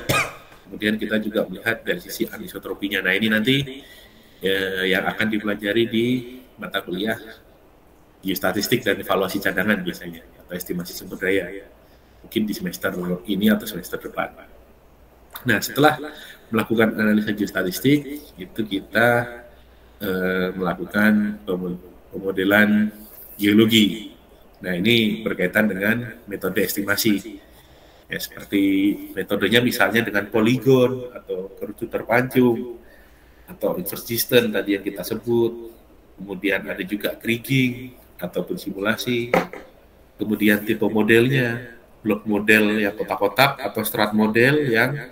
Speaker 1: 3. Kemudian kita juga melihat dari sisi anisotropinya. Nah, ini nanti yang akan dipelajari di mata kuliah geostatistik dan evaluasi cadangan biasanya, atau estimasi sumber daya, mungkin di semester ini atau semester depan. Nah, setelah melakukan analisa geostatistik, itu kita melakukan pemodelan geologi. Nah, ini berkaitan dengan metode estimasi. Ya, seperti metodenya misalnya dengan poligon atau kerucut terpancung atau inverse distance tadi yang kita sebut. Kemudian ada juga kriging ataupun simulasi. Kemudian tipe modelnya, blok model yang kotak-kotak atau strat model yang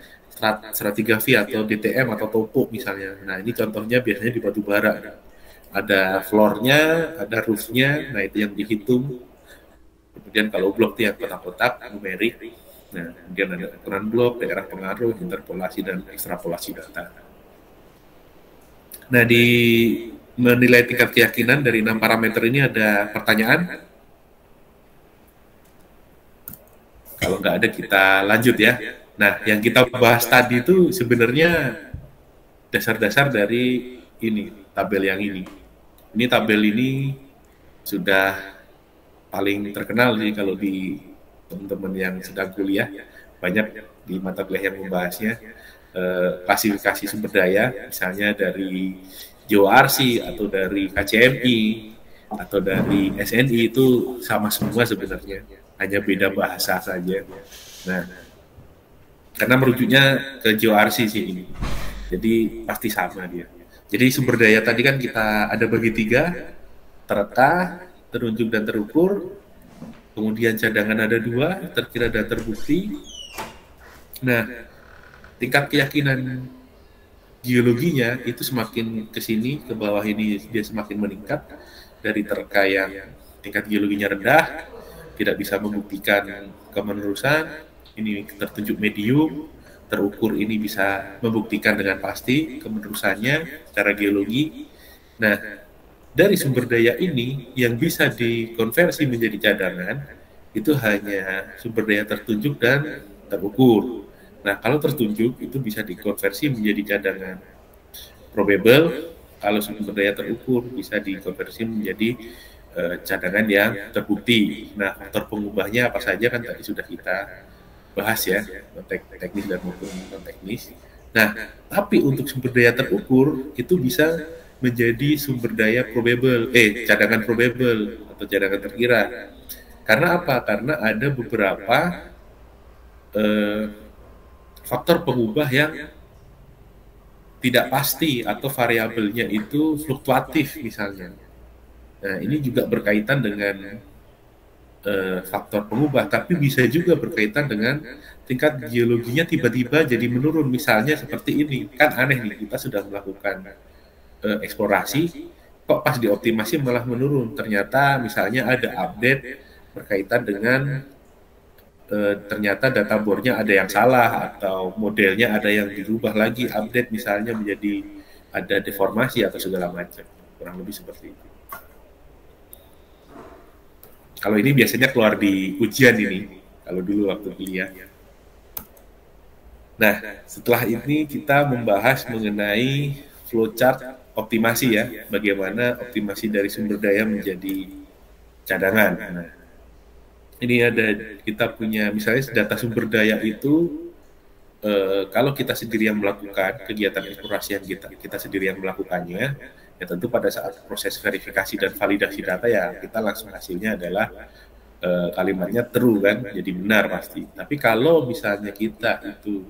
Speaker 1: stratigraphy atau DTM atau topo misalnya. Nah, ini contohnya biasanya di batu bara. Ada floor-nya, ada roof-nya, nah itu yang dihitung. Kemudian kalau blok itu yang kotak-kotak, numerik. Nah, kemudian ada ukuran blok, daerah pengaruh, interpolasi, dan ekstrapolasi data. Nah, di menilai tingkat keyakinan dari 6 parameter ini ada pertanyaan? Kalau nggak ada, kita lanjut ya. Nah, yang kita bahas tadi itu sebenarnya dasar-dasar dari ini, tabel yang ini. Ini tabel ini sudah paling terkenal nih kalau di teman-teman yang sedang kuliah, banyak di mata kuliah yang membahasnya. Klasifikasi sumber daya, misalnya dari GeoRC atau dari KCMI atau dari SNI, itu sama semua sebenarnya, hanya beda bahasa saja. Nah, karena merujuknya ke GeoRC sih ini, jadi pasti sama dia. Jadi sumber daya tadi kan kita ada bagi 3, tereta, terunjuk dan terukur. Kemudian cadangan ada 2, terkira dan terbukti. Nah, tingkat keyakinan geologinya itu semakin ke sini, ke bawah ini dia semakin meningkat. Dari terka yang tingkat geologinya rendah, tidak bisa membuktikan kemenerusan, ini tertunjuk medium. Terukur ini bisa membuktikan dengan pasti kemenerusannya secara geologi. Nah, dari sumber daya ini yang bisa dikonversi menjadi cadangan, itu hanya sumber daya tertunjuk dan terukur. Nah, kalau tertunjuk itu bisa dikonversi menjadi cadangan probable, kalau sumber daya terukur bisa dikonversi menjadi cadangan yang terbukti. Nah, faktor pengubahnya apa saja kan tadi sudah kita bahas ya, teknis dan maupun non teknis. Nah, tapi untuk sumber daya terukur itu bisa menjadi sumber daya probable, cadangan probable atau cadangan terkira. Karena apa? Karena ada beberapa faktor pengubah yang tidak pasti atau variabelnya itu fluktuatif misalnya. Nah, ini juga berkaitan dengan faktor pengubah, tapi bisa juga berkaitan dengan tingkat geologinya tiba-tiba jadi menurun. Misalnya seperti ini, kan aneh nih, kita sudah melakukan eksplorasi, kok pas dioptimasi malah menurun. Ternyata misalnya ada update berkaitan dengan ternyata data bore-nya ada yang salah atau modelnya ada yang dirubah lagi, update misalnya menjadi ada deformasi atau segala macam, kurang lebih seperti itu. Kalau ini biasanya keluar di ujian ini, kalau dulu waktu kuliah. Nah, setelah ini kita membahas mengenai flowchart optimasi ya, bagaimana optimasi dari sumber daya menjadi cadangan. Nah, ini ada, kita punya misalnya data sumber daya itu kalau kita sendiri yang melakukan kegiatan eksplorasi yang kita sendiri yang melakukannya, ya tentu pada saat proses verifikasi dan validasi data ya kita langsung hasilnya adalah kalimatnya true kan, jadi benar pasti. Tapi kalau misalnya kita itu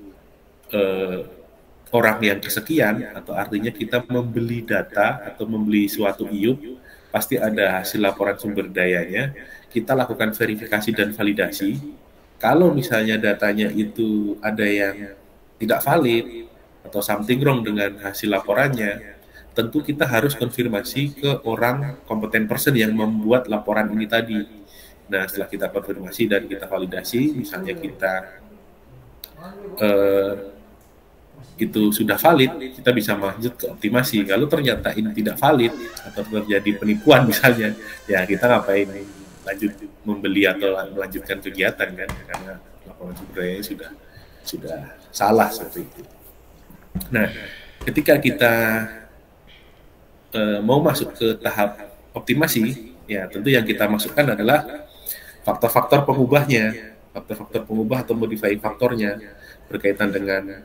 Speaker 1: orang yang kesekian, atau artinya kita membeli data atau membeli suatu IUP, pasti ada hasil laporan sumber dayanya. Kita lakukan verifikasi dan validasi. Kalau misalnya datanya itu ada yang tidak valid atau something wrong dengan hasil laporannya, tentu kita harus konfirmasi ke orang kompeten person yang membuat laporan ini tadi. Nah, setelah kita konfirmasi dan kita validasi, misalnya kita itu sudah valid, kita bisa lanjut ke optimasi. Kalau ternyata ini tidak valid atau terjadi penipuan misalnya, ya kita ngapain lanjut membeli atau melanjutkan kegiatan kan, karena laporan sumber dayanya sudah salah seperti itu. Nah, ketika kita mau masuk ke tahap optimasi, ya tentu yang kita masukkan adalah faktor-faktor pengubahnya, faktor-faktor pengubah atau modifying faktornya berkaitan dengan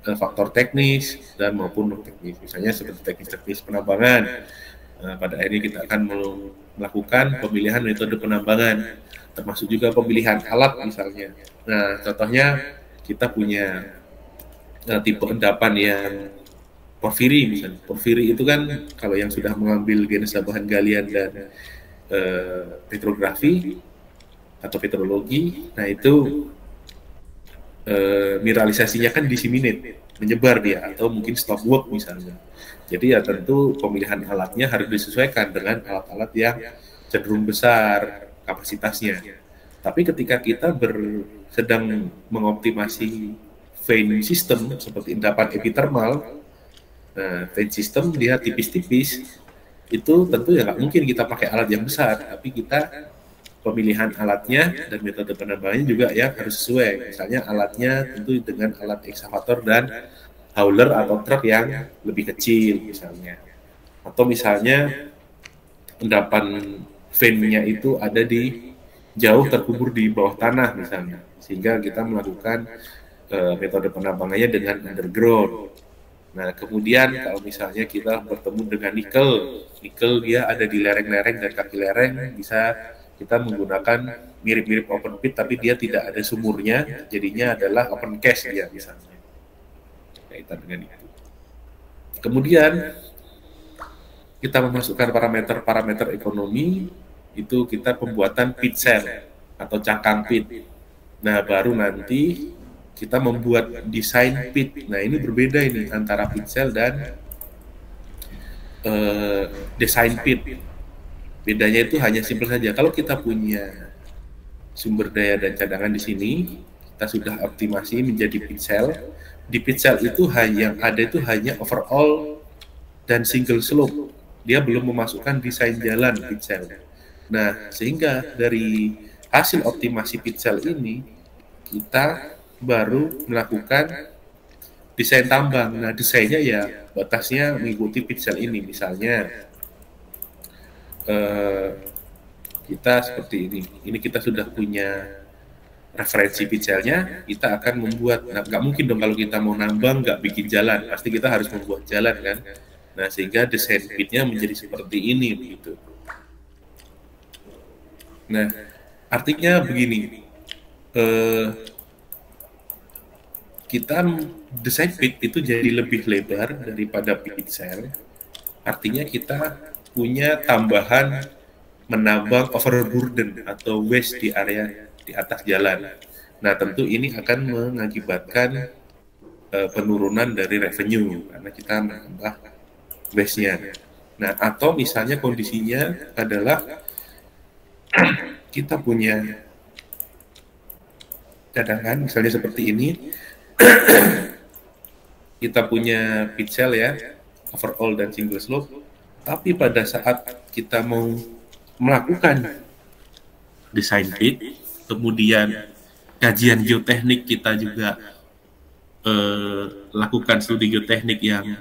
Speaker 1: faktor teknis dan maupun non teknis, misalnya seperti teknis-teknis penambangan. Pada akhirnya kita akan melakukan pemilihan metode penambangan, termasuk juga pemilihan alat misalnya. Nah, contohnya kita punya tipe endapan yang porfiri misalnya. Porfiri itu kan kalau yang sudah mengambil genesa bahan galian dan petrografi atau petrologi, nah itu mineralisasinya kan disseminate, menyebar dia, atau mungkin stop work misalnya. Jadi ya tentu pemilihan alatnya harus disesuaikan dengan alat-alat yang cenderung besar kapasitasnya. Tapi ketika kita sedang mengoptimasi vein system seperti endapan epithermal, nah vein system dia tipis-tipis, itu tentu ya nggak mungkin kita pakai alat yang besar, tapi kita pemilihan alatnya dan metode penambangannya juga ya harus sesuai. Misalnya alatnya tentu dengan alat ekskavator dan hauler atau truk yang lebih kecil misalnya. Atau misalnya endapan vein-nya itu ada di jauh terkubur di bawah tanah misalnya. Sehingga kita melakukan metode penambangannya dengan underground. Nah, kemudian kalau misalnya kita bertemu dengan nikel dia ada di lereng-lereng dan kaki lereng, bisa kita menggunakan mirip-mirip open pit tapi dia tidak ada sumurnya, jadinya adalah open cast dia misalnya. Kaitan dengan itu. Kemudian kita memasukkan parameter ekonomi, itu kita pembuatan pit cell atau cangkang pit. Nah, baru nanti kita membuat desain pit. Nah, ini berbeda ini antara pit cell dan desain pit. Bedanya itu hanya simpel saja. Kalau kita punya sumber daya dan cadangan di sini, kita sudah optimasi menjadi pit cell. Di pit cell itu yang ada itu hanya overall dan single slope. Dia belum memasukkan desain jalan pit cell. Nah, sehingga dari hasil optimasi pit cell ini, kita baru melakukan desain tambang. Nah, desainnya ya batasnya mengikuti pit cell ini. Misalnya, kita seperti ini. Ini kita sudah punya referensi pit cell-nya, kita akan membuat, nggak mungkin dong kalau kita mau nambang nggak bikin jalan, pasti kita harus membuat jalan kan. Nah, sehingga desain pitnya menjadi seperti ini begitu. Nah, artinya begini, kita desain pit itu jadi lebih lebar daripada pit cell, artinya kita punya tambahan menambang overburden atau waste di area di atas jalan. Nah, tentu ini akan mengakibatkan penurunan dari revenue karena kita menambah waste-nya. Nah, atau misalnya kondisinya adalah kita punya cadangan misalnya seperti ini, kita punya pit cell ya, overall dan single slope, tapi pada saat kita mau melakukan desain pit, kemudian kajian geoteknik kita juga lakukan studi geoteknik yang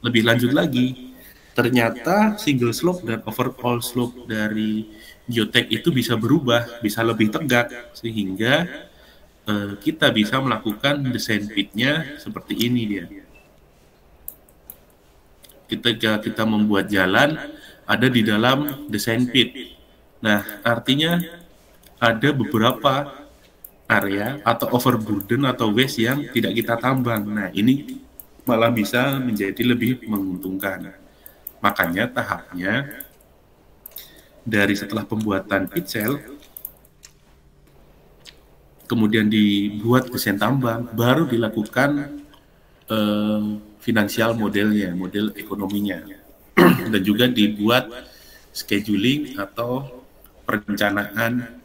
Speaker 1: lebih lanjut lagi, ternyata single slope dan overall slope dari geotek itu bisa berubah, bisa lebih tegak, sehingga kita bisa melakukan desain pitnya seperti ini dia. Ketika kita membuat jalan, ada di dalam desain pit. Nah, artinya ada beberapa area atau overburden atau waste yang tidak kita tambang. Nah, ini malah bisa menjadi lebih menguntungkan. Makanya tahapnya dari setelah pembuatan pit cell, kemudian dibuat desain tambang, baru dilakukan finansial modelnya, model ekonominya, dan juga dibuat scheduling atau perencanaan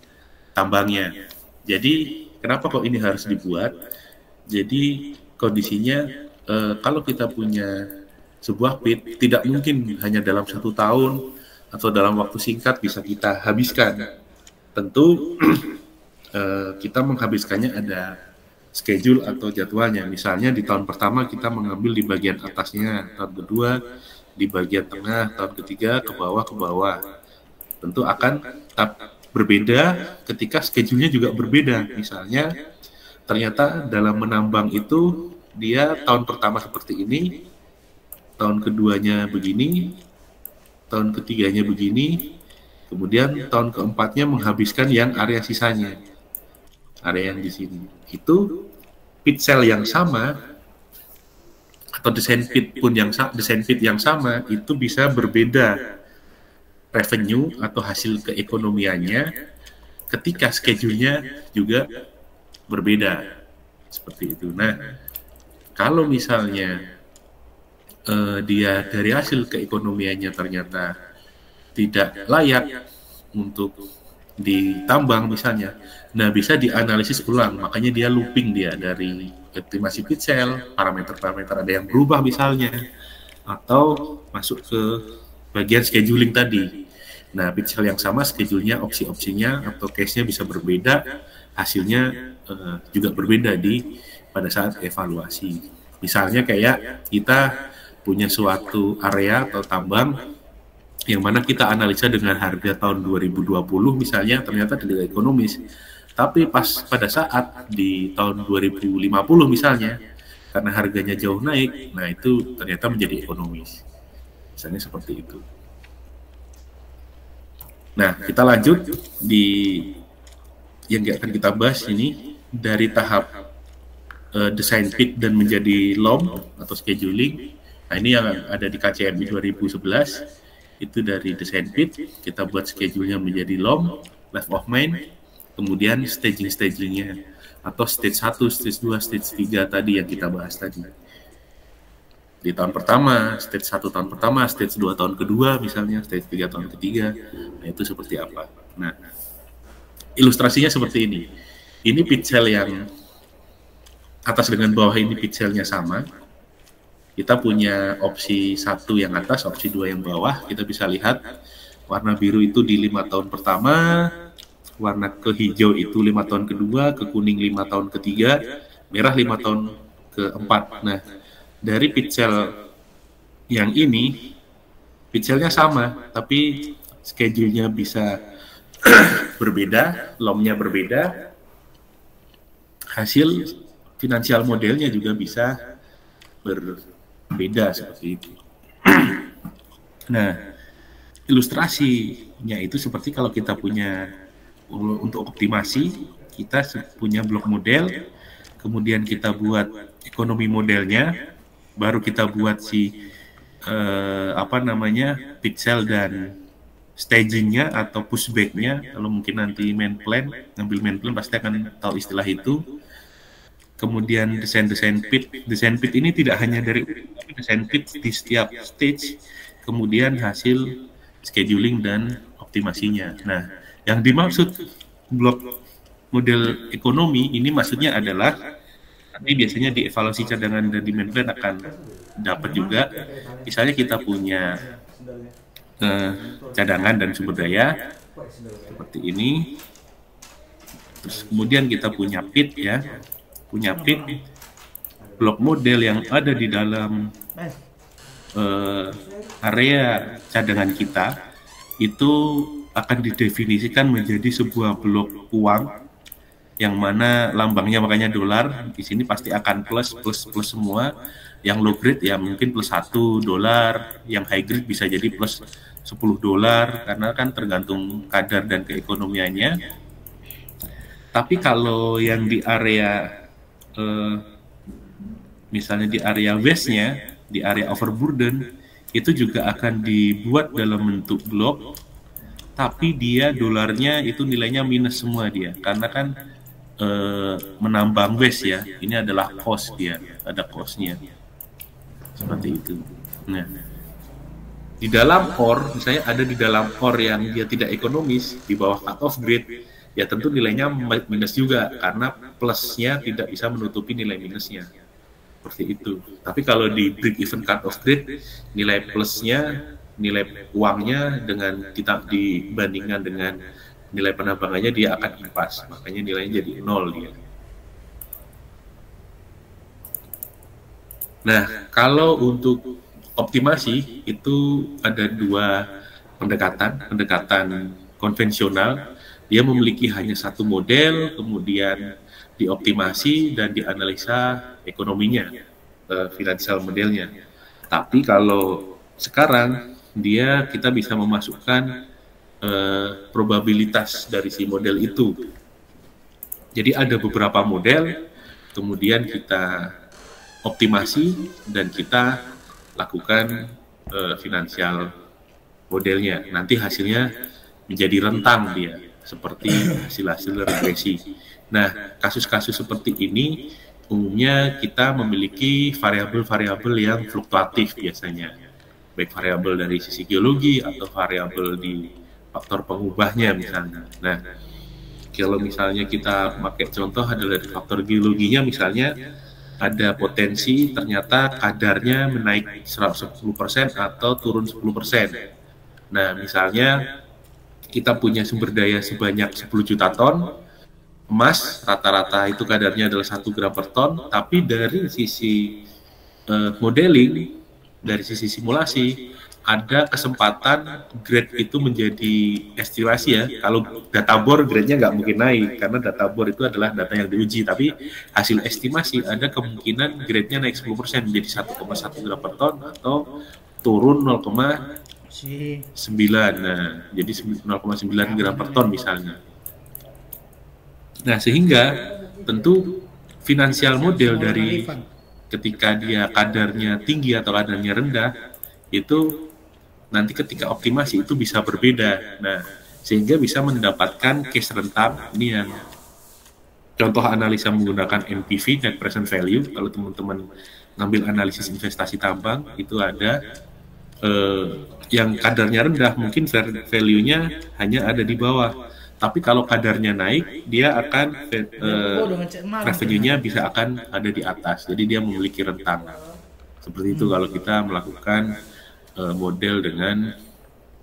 Speaker 1: tambangnya. Jadi kenapa kok ini harus dibuat? Jadi kondisinya kalau kita punya sebuah pit, tidak mungkin hanya dalam 1 tahun atau dalam waktu singkat bisa kita habiskan. Tentu kita menghabiskannya ada schedule atau jadwalnya. Misalnya di tahun pertama kita mengambil di bagian atasnya, tahun kedua di bagian tengah, tahun ketiga ke bawah. Tentu akan tetap berbeda ketika schedule-nya juga berbeda. Misalnya ternyata dalam menambang itu dia tahun pertama seperti ini, tahun keduanya begini, tahun ketiganya begini, kemudian tahun keempatnya menghabiskan yang area sisanya, area yang di sini. Itu pit cell yang sama atau desain pit yang sama itu bisa berbeda revenue atau hasil keekonomiannya ketika schedule-nya juga berbeda seperti itu. Nah, kalau misalnya dia dari hasil keekonomiannya ternyata tidak layak untuk ditambang misalnya, nah bisa dianalisis ulang, makanya dia looping dia dari estimasi pit cell, parameter-parameter ada yang berubah misalnya, atau masuk ke bagian scheduling tadi. Nah, pit cell yang sama, schedule-nya, opsi-opsinya atau case-nya bisa berbeda, hasilnya juga berbeda pada saat evaluasi. Misalnya kayak kita punya suatu area atau tambang yang mana kita analisa dengan harga tahun 2020 misalnya ternyata tidak ekonomis. Tapi pada saat di tahun 2050 misalnya karena harganya jauh naik, nah itu ternyata menjadi ekonomis. Misalnya seperti itu. Nah, kita lanjut di yang akan kita bahas ini dari tahap design pit dan menjadi LOM atau scheduling. Nah, ini yang ada di KCMI 2011. Itu dari design pit, kita buat schedule-nya menjadi LOM, life of mine, kemudian staging-stagingnya, atau stage 1, stage 2, stage 3 tadi yang kita bahas tadi. Di tahun pertama, stage 1 tahun pertama, stage 2 tahun kedua misalnya, stage 3 tahun ketiga, nah itu seperti apa. Nah, ilustrasinya seperti ini. Ini pit cell yang atas dengan bawah ini pit cell-nya sama. Kita punya opsi 1 yang atas, opsi 2 yang bawah. Kita bisa lihat warna biru itu di 5 tahun pertama, warna ke hijau itu 5 tahun kedua, ke kuning 5 tahun ketiga, merah 5 tahun keempat. Nah, dari pit cell yang ini, pit cell-nya sama, tapi schedule-nya bisa berbeda, LOM-nya berbeda, hasil finansial modelnya juga bisa berbeda seperti itu. Nah, ilustrasinya itu seperti kalau kita punya untuk optimasi, kita punya blok model, kemudian kita buat ekonomi modelnya, baru kita buat pit cell dan stagingnya atau pushbacknya. Kalau mungkin nanti ngambil main plan pasti akan tahu istilah itu. Kemudian desain pit ini tidak hanya dari desain pit di setiap stage, kemudian hasil scheduling dan optimasinya. Nah, yang dimaksud blok model ekonomi ini maksudnya adalah nanti biasanya di evaluasi cadangan dan demand plan akan dapat juga. Misalnya kita punya cadangan dan sumber daya seperti ini, terus kemudian kita punya pit ya. Punya pit, blok model yang ada di dalam area cadangan kita itu akan didefinisikan menjadi sebuah blok uang yang mana lambangnya makanya dolar. Di sini pasti akan plus semua. Yang low grade ya mungkin plus $1, yang high grade bisa jadi plus $10 karena kan tergantung kadar dan keekonomiannya. Tapi kalau yang di area misalnya di area waste-nya, di area overburden, itu juga akan dibuat dalam bentuk blok, tapi dia dolarnya itu nilainya minus semua dia, karena kan menambang waste ya, ini adalah cost dia, ada cost-nya, seperti itu. Nah, di dalam core, misalnya ada di dalam core yang dia tidak ekonomis, di bawah cut-off grade, ya tentu nilainya minus juga karena plusnya tidak bisa menutupi nilai minusnya seperti itu. Tapi kalau di break even cut off grade, nilai plusnya, nilai uangnya dengan kita dibandingkan dengan nilai penambangannya dia akan impas, makanya nilainya jadi 0 dia. Nah, kalau untuk optimasi itu ada dua pendekatan konvensional. Dia memiliki hanya satu model, kemudian dioptimasi dan dianalisa ekonominya, financial modelnya. Tapi kalau sekarang kita bisa memasukkan probabilitas dari si model itu. Jadi ada beberapa model, kemudian kita optimasi dan kita lakukan finansial modelnya. Nanti hasilnya menjadi rentang dia, seperti hasil-hasil regresi. Nah, kasus-kasus seperti ini umumnya kita memiliki variabel-variabel yang fluktuatif biasanya, baik variabel dari sisi geologi atau variabel di faktor pengubahnya misalnya. Nah, kalau misalnya kita pakai contoh adalah dari faktor geologinya, misalnya ada potensi ternyata kadarnya menaik 10% atau turun 10%. Nah, misalnya kita punya sumber daya sebanyak 10 juta ton emas, rata-rata itu kadarnya adalah 1 gram per ton, tapi dari sisi modeling, dari sisi simulasi, ada kesempatan grade itu menjadi estimasi ya. Kalau data bor grade-nya nggak mungkin naik, karena data bor itu adalah data yang diuji, tapi hasil estimasi ada kemungkinan grade-nya naik 10% menjadi 1,1 gram per ton atau turun 0,9. Nah, jadi 0,9 gram per ton misalnya. Nah, sehingga tentu finansial model dari ketika dia kadarnya tinggi atau kadarnya rendah, itu nanti ketika optimasi itu bisa berbeda. Nah, sehingga bisa mendapatkan case rentang. Ini yang contoh analisa menggunakan NPV, net present value. Kalau teman-teman ngambil analisis investasi tambang, itu ada yang kadarnya rendah, mungkin value-nya hanya ada di bawah. Tapi kalau kadarnya naik, dia akan revenue-nya bisa akan ada di atas. Jadi dia memiliki rentang. Seperti itu kalau kita melakukan model dengan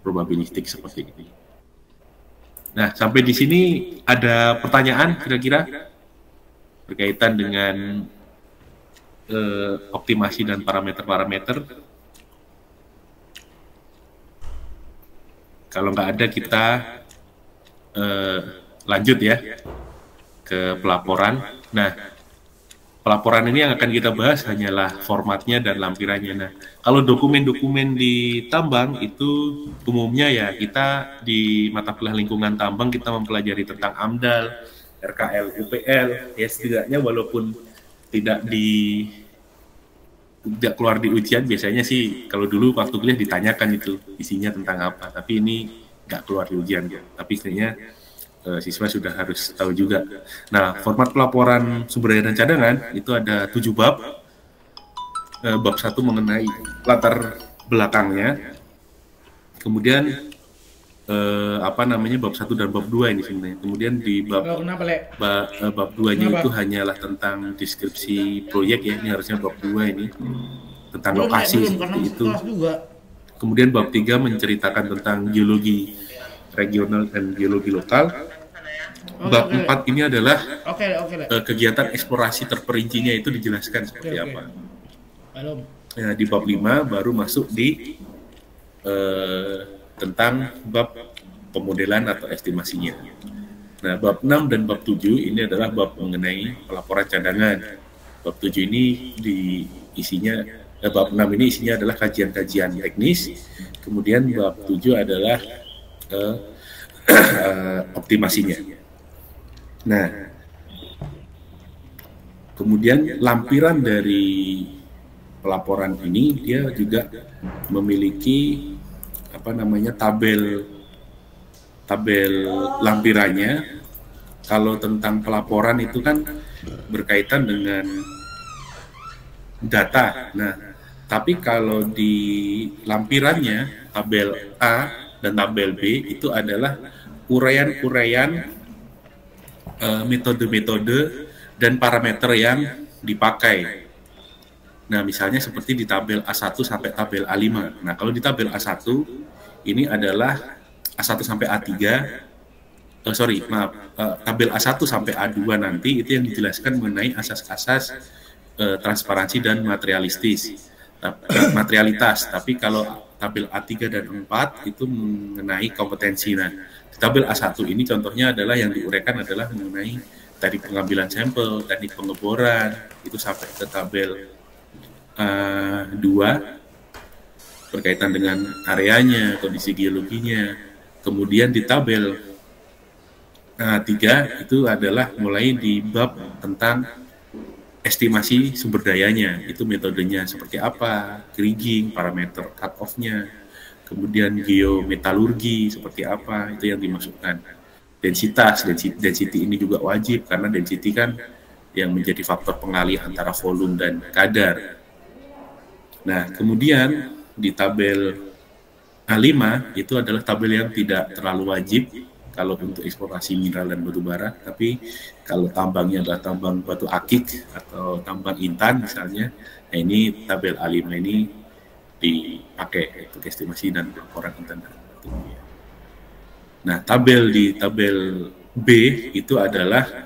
Speaker 1: probabilistik seperti ini. Nah, sampai di sini ada pertanyaan kira-kira berkaitan dengan optimasi dan parameter-parameter. Kalau nggak ada, kita lanjut ya ke pelaporan. Nah, pelaporan ini yang akan kita bahas hanyalah formatnya dan lampirannya. Nah, kalau dokumen-dokumen di tambang itu umumnya ya kita di mata kuliah lingkungan tambang kita mempelajari tentang AMDAL, RKL, UPL, ya setidaknya walaupun tidak keluar di ujian, biasanya sih kalau dulu waktu kuliah ditanyakan itu isinya tentang apa, tapi ini nggak keluar di ujian ya. Tapi sebenarnya siswa sudah harus tahu juga. Nah, format pelaporan sumber daya dan cadangan itu ada 7 bab. Bab 1 mengenai latar belakangnya. Kemudian bab 1 dan bab 2 ini sebenarnya. Kemudian di bab 2-nya itu hanyalah tentang deskripsi proyek ya. Ini harusnya bab 2 ini tentang lokasi seperti itu. Kemudian bab 3 menceritakan tentang geologi regional dan geologi lokal. Bab 4 ini adalah kegiatan eksplorasi terperincinya itu dijelaskan seperti apa. Nah, di bab 5 baru masuk di tentang bab pemodelan atau estimasinya. Nah, bab 6 dan bab 7 ini adalah bab mengenai pelaporan cadangan. Bab 7 ini bab 6 ini isinya adalah kajian-kajian teknis. Kemudian bab 7 adalah optimasinya. Nah, kemudian lampiran dari pelaporan ini dia juga memiliki tabel lampirannya. Kalau tentang pelaporan itu kan berkaitan dengan data. Nah, tapi kalau di lampirannya tabel A dan tabel B itu adalah uraian-uraian metode-metode dan parameter yang dipakai. Nah, misalnya seperti di tabel A1 sampai tabel A5. Nah, kalau di tabel A1 ini adalah A1 sampai A3, sorry, maaf, tabel A1 sampai A2 nanti itu yang dijelaskan mengenai asas-asas transparansi dan materialitas. Tapi kalau tabel A3 dan 4 itu mengenai kompetensi. Nah, di tabel A1 ini contohnya adalah yang diuraikan adalah mengenai teknik pengambilan sampel, teknik pengeboran, itu sampai ke tabel 2 berkaitan dengan areanya, kondisi geologinya. Kemudian di tabel 3 itu adalah mulai di bab tentang estimasi sumber dayanya, itu metodenya seperti apa, kriging, parameter cut-off-nya, kemudian geometalurgi seperti apa, itu yang dimasukkan. Density ini juga wajib, karena density kan yang menjadi faktor pengalih antara volume dan kadar. Nah, kemudian di tabel A5 itu adalah tabel yang tidak terlalu wajib kalau untuk eksplorasi mineral dan batu bara, tapi kalau tambangnya adalah tambang batu akik atau tambang intan misalnya, nah ini tabel A5 ini dipakai untuk estimasi dan laporan intan dan batu mulia. Nah, di tabel B itu adalah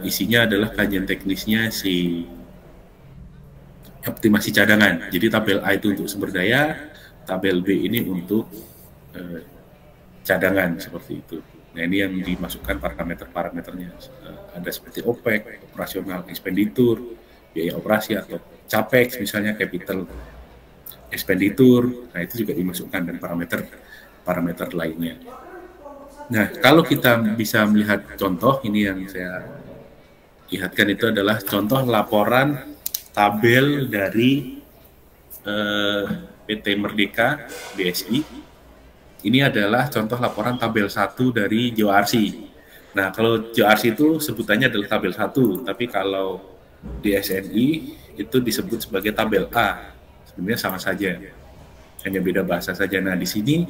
Speaker 1: isinya adalah kajian teknisnya si optimasi cadangan. Jadi tabel A itu untuk sumber daya, tabel B ini untuk cadangan seperti itu. Nah, ini yang dimasukkan parameter-parameternya. Ada seperti OPEX, operasional expenditure, biaya operasi atau CAPEX misalnya capital expenditure. Nah, itu juga dimasukkan dan parameter lainnya. Nah, kalau kita bisa melihat contoh, ini yang saya lihatkan itu adalah contoh laporan tabel dari PT Merdeka BSI. Ini adalah contoh laporan tabel 1 dari GeoRC. Nah, kalau GeoRC itu sebutannya adalah tabel 1, tapi kalau di SNI itu disebut sebagai tabel A. Sebenarnya sama saja, hanya beda bahasa saja. Nah, di sini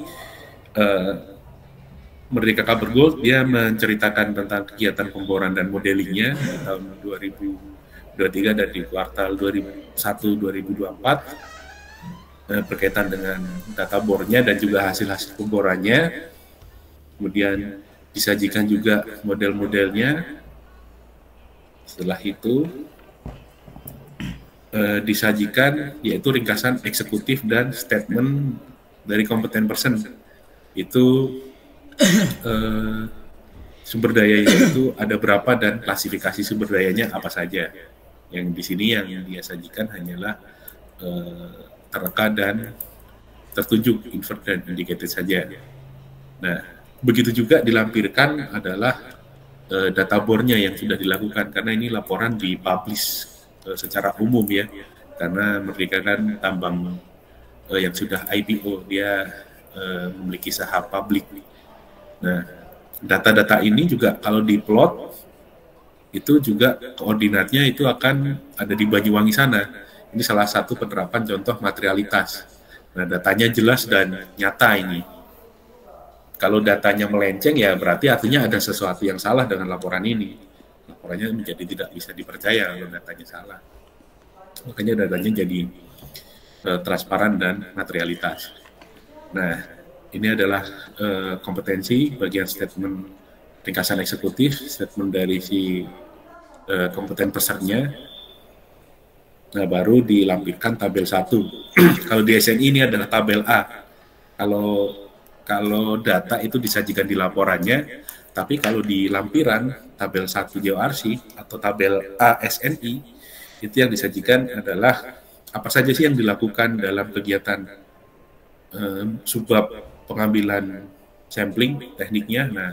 Speaker 1: Merdeka Copper Gold dia menceritakan tentang kegiatan pemboran dan modelingnya di tahun 2023 dan di kuartal 2024 berkaitan dengan data bornya dan juga hasil-hasil pemborannya. Kemudian disajikan juga model-modelnya. Setelah itu disajikan yaitu ringkasan eksekutif dan statement dari kompeten person. Itu sumber daya itu ada berapa dan klasifikasi sumber dayanya apa saja. Yang di sini yang dia sajikan hanyalah tereka dan tertunjuk, invert dan indicated saja. Nah, begitu juga dilampirkan adalah data bornya yang sudah dilakukan, karena ini laporan dipublish secara umum ya, karena Merdeka kan tambang yang sudah IPO, dia memiliki saham publik. Nah, data-data ini juga kalau diplot itu juga koordinatnya itu akan ada di Banyuwangi sana. Ini salah satu penerapan contoh materialitas. Nah, datanya jelas dan nyata ini. Kalau datanya melenceng ya berarti artinya ada sesuatu yang salah dengan laporan ini. Laporannya menjadi tidak bisa dipercaya kalau datanya salah. Makanya datanya jadi transparan dan materialitas. Nah, ini adalah kompetensi bagian statement ringkasan eksekutif, statement dari si kompeten pesertanya. Nah, baru dilampirkan tabel 1. Kalau di SNI ini adalah tabel A. Kalau data itu disajikan di laporannya, tapi kalau di lampiran tabel 1 GeoRC atau tabel A SNI, itu yang disajikan adalah apa saja sih yang dilakukan dalam kegiatan subbab pengambilan sampling tekniknya. Nah,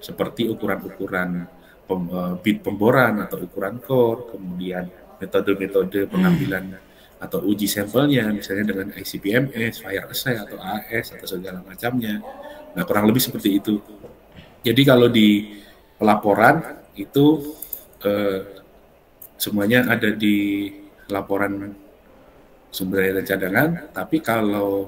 Speaker 1: seperti ukuran-ukuran bit pemboran atau ukuran core, kemudian metode-metode pengambilan atau uji sampelnya, misalnya dengan ICP-MS, fire assay atau AS atau segala macamnya. Nah, kurang lebih seperti itu. Jadi kalau di pelaporan itu semuanya ada di laporan sumber daya dan cadangan, tapi kalau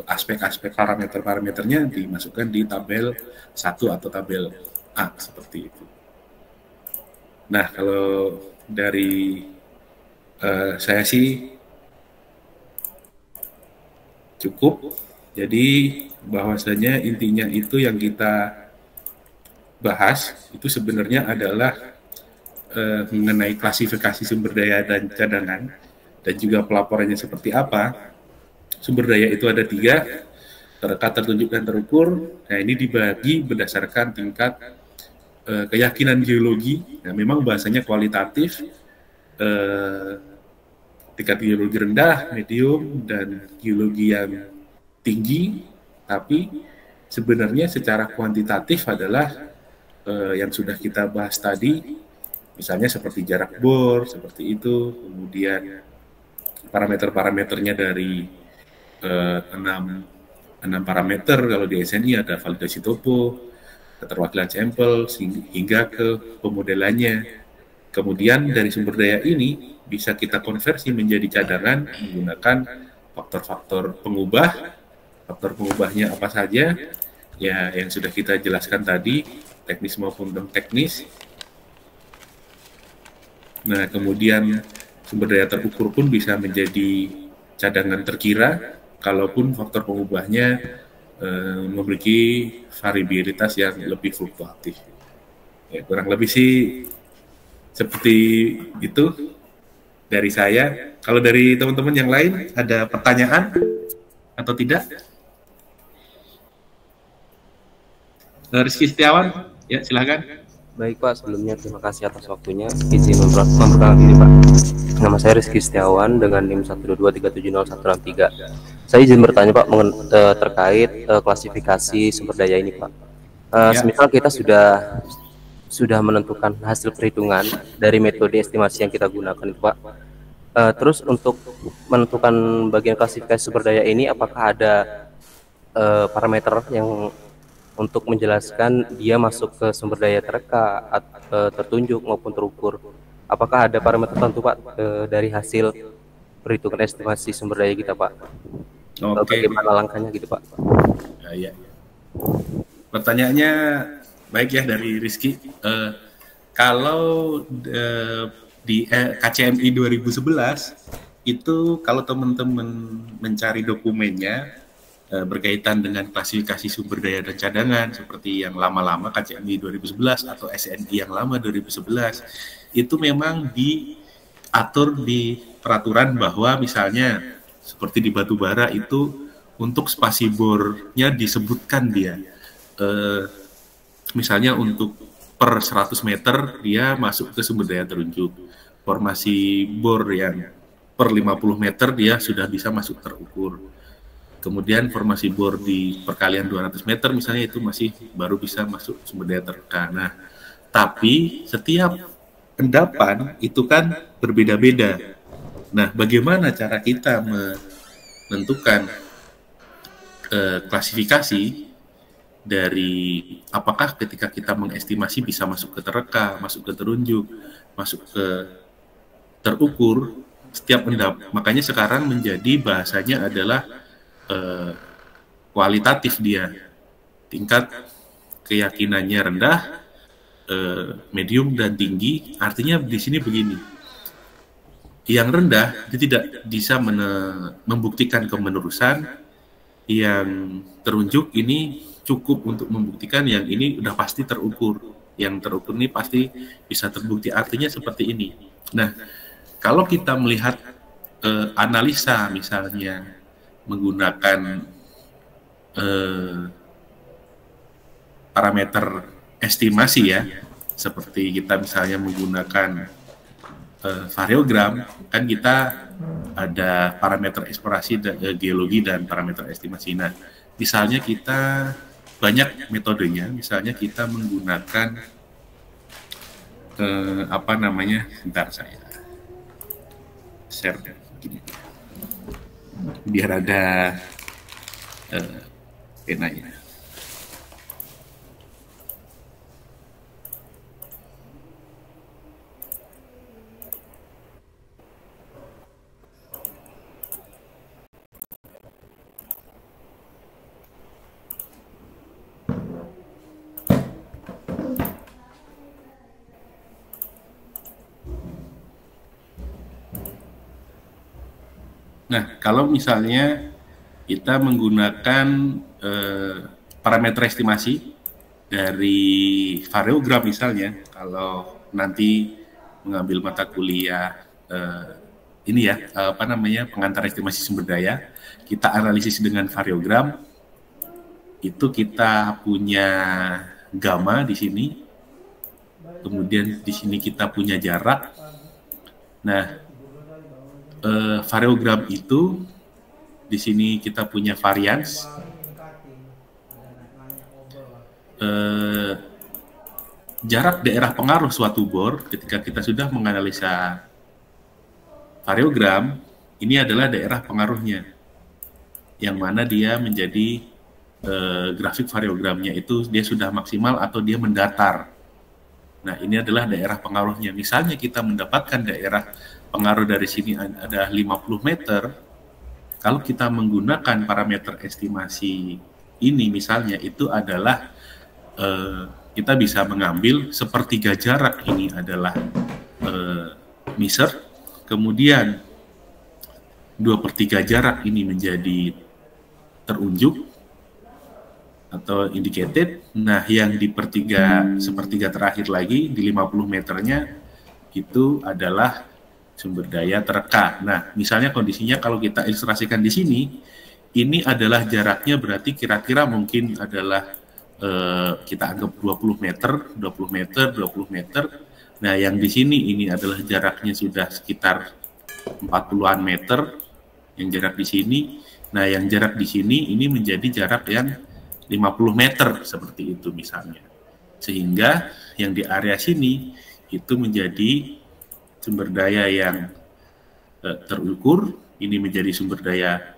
Speaker 1: aspek-aspek parameter-parameternya dimasukkan di tabel 1 atau tabel A seperti itu. Nah, kalau dari Saya sih cukup. Jadi bahwasanya intinya itu yang kita bahas itu sebenarnya adalah mengenai klasifikasi sumber daya dan cadangan dan juga pelaporannya seperti apa. Sumber daya itu ada 3, terdekat, tertunjuk, dan terukur. Nah, ini dibagi berdasarkan tingkat keyakinan geologi. Nah, memang bahasanya kualitatif, tingkat geologi rendah, medium, dan geologi yang tinggi. Tapi sebenarnya secara kuantitatif adalah yang sudah kita bahas tadi, misalnya seperti jarak bor, seperti itu, kemudian parameter-parameternya dari 6 parameter. Kalau di SNI ada validasi topo, keterwakilan sampel, hingga ke pemodelannya. Kemudian dari sumber daya ini bisa kita konversi menjadi cadangan menggunakan faktor-faktor pengubah. Faktor pengubahnya apa saja? Ya, yang sudah kita jelaskan tadi, teknis maupun non-teknis. Nah, kemudian sumber daya terukur pun bisa menjadi cadangan terkira, kalaupun faktor pengubahnya memiliki variabilitas yang lebih fluktuatif. Ya, kurang lebih sih seperti itu dari saya. Kalau dari teman-teman yang lain ada pertanyaan atau tidak? Rizky Setiawan, ya silakan.
Speaker 3: Baik Pak, sebelumnya terima kasih atas waktunya. Izin memperkenalkan diri Pak. Nama saya Rizky Setiawan dengan NIM 122370163. Saya izin bertanya Pak terkait klasifikasi sumber daya ini Pak. Semisal kita sudah menentukan hasil perhitungan dari metode estimasi yang kita gunakan itu Pak. Terus untuk menentukan bagian klasifikasi sumber daya ini, apakah ada parameter yang untuk menjelaskan dia masuk ke sumber daya tereka, tertunjuk maupun terukur? Apakah ada parameter tertentu Pak dari hasil perhitungan estimasi sumber daya kita Pak? Bagaimana langkahnya gitu Pak?
Speaker 1: Ya. Pertanyaannya baik ya dari Rizky. Kalau di KCMI 2011 itu kalau teman-teman mencari dokumennya berkaitan dengan klasifikasi sumber daya dan cadangan seperti yang lama-lama KCMI 2011 atau SNI yang lama 2011, itu memang diatur di peraturan bahwa misalnya seperti di batu bara itu untuk spasi bornya disebutkan dia misalnya untuk per 100 meter dia masuk ke sumber daya terunjuk, formasi bor yang per 50 meter dia sudah bisa masuk terukur. Kemudian formasi bor di perkalian 200 meter misalnya itu masih baru bisa masuk sumber daya tereka. Nah, tapi setiap endapan itu kan berbeda-beda. Nah, bagaimana cara kita menentukan klasifikasi dari apakah ketika kita mengestimasi bisa masuk ke tereka, masuk ke terunjuk, masuk ke terukur setiap endap. Makanya sekarang menjadi bahasanya adalah kualitatif dia, tingkat keyakinannya rendah, medium dan tinggi. Artinya di sini begini, yang rendah dia tidak bisa membuktikan kemenerusan, yang terunjuk ini cukup untuk membuktikan yang ini udah pasti terukur, yang terukur ini pasti bisa terbukti. Artinya seperti ini. Nah, kalau kita melihat analisa misalnya menggunakan parameter estimasi ya, seperti kita misalnya menggunakan variogram, kan kita ada parameter eksplorasi geologi dan parameter estimasi. Nah, misalnya kita banyak metodenya, misalnya kita menggunakan apa namanya, bentar saya share begini biar ada penanya. Nah, kalau misalnya kita menggunakan parameter estimasi dari variogram misalnya, kalau nanti mengambil mata kuliah ini ya, apa namanya, pengantar estimasi sumber daya, kita analisis dengan variogram, itu kita punya gamma di sini, kemudian di sini kita punya jarak. Nah, variogram itu di sini kita punya varians. Jarak daerah pengaruh suatu bor ketika kita sudah menganalisa variogram, ini adalah daerah pengaruhnya, yang mana dia menjadi grafik variogramnya itu dia sudah maksimal atau dia mendatar. Nah, ini adalah daerah pengaruhnya. Misalnya kita mendapatkan daerah pengaruh dari sini ada 50 meter, kalau kita menggunakan parameter estimasi ini misalnya, itu adalah kita bisa mengambil sepertiga jarak ini adalah measure, kemudian 2/3 jarak ini menjadi terunjuk atau indicated. Nah, yang di sepertiga terakhir lagi di 50 meternya itu adalah sumber daya tereka. Nah, misalnya kondisinya kalau kita ilustrasikan di sini, ini adalah jaraknya berarti kira-kira mungkin adalah kita anggap 20 meter. Nah, yang di sini ini adalah jaraknya sudah sekitar 40-an meter yang jarak di sini. Nah, yang jarak di sini ini menjadi jarak yang 50 meter seperti itu misalnya. Sehingga yang di area sini itu menjadi sumber daya yang terukur, ini menjadi sumber daya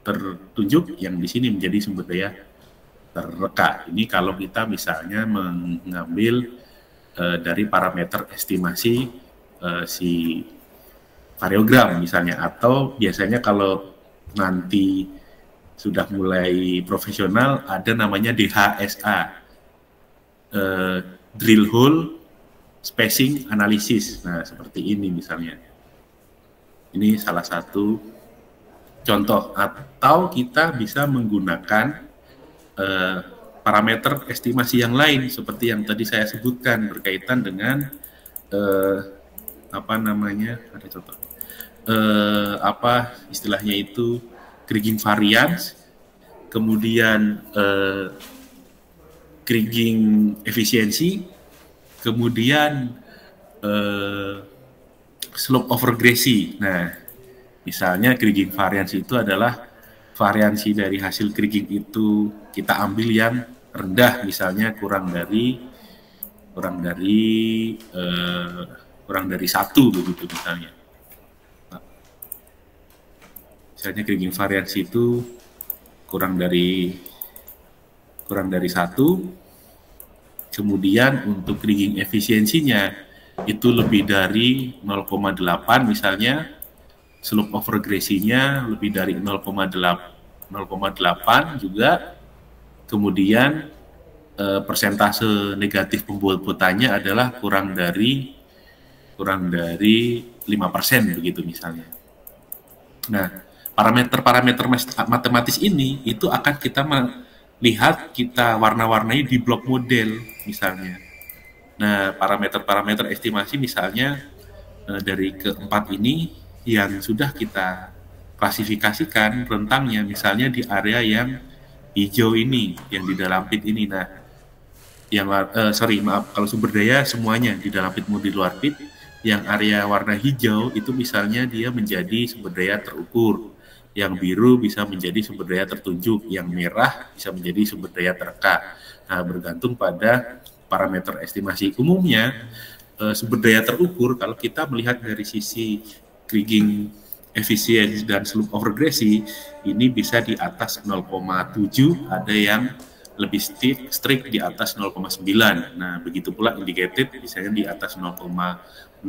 Speaker 1: tertunjuk, yang di sini menjadi sumber daya tereka. Ini kalau kita misalnya mengambil dari parameter estimasi si variogram misalnya, atau biasanya kalau nanti sudah mulai profesional ada namanya DHSA, drill hole spacing analysis. Nah, seperti ini misalnya. Ini salah satu contoh. Atau kita bisa menggunakan parameter estimasi yang lain seperti yang tadi saya sebutkan berkaitan dengan apa namanya, ada contoh apa istilahnya itu, kriging variance, kemudian kriging efisiensi, kemudian slope of regresi. Nah, misalnya kriging variance itu adalah variansi dari hasil kriging itu kita ambil yang rendah, misalnya kurang dari 1 begitu misalnya. Misalnya kriging variansi itu kurang dari 1. Kemudian untuk kriging efisiensinya itu lebih dari 0,8 misalnya, slope of regresinya lebih dari 0,8 juga, kemudian persentase negatif pembobotannya adalah kurang dari 5% begitu misalnya. Nah, parameter matematis ini itu akan kita lihat, kita warna-warnai di blok model misalnya. Nah, parameter estimasi misalnya dari keempat ini yang sudah kita klasifikasikan rentangnya, misalnya di area yang hijau ini, yang di dalam pit ini. Nah, kalau sumber daya semuanya di dalam pit maupun di luar pit, yang area warna hijau itu misalnya dia menjadi sumber daya terukur, yang biru bisa menjadi sumber daya tertunjuk, yang merah bisa menjadi sumber daya tereka. Nah, bergantung pada parameter estimasi. Umumnya sumber daya terukur kalau kita melihat dari sisi kriging efisiensi dan slope of regresi ini bisa di atas 0,7, ada yang lebih strict di atas 0,9. Nah, begitu pula indicated misalnya di atas 0,65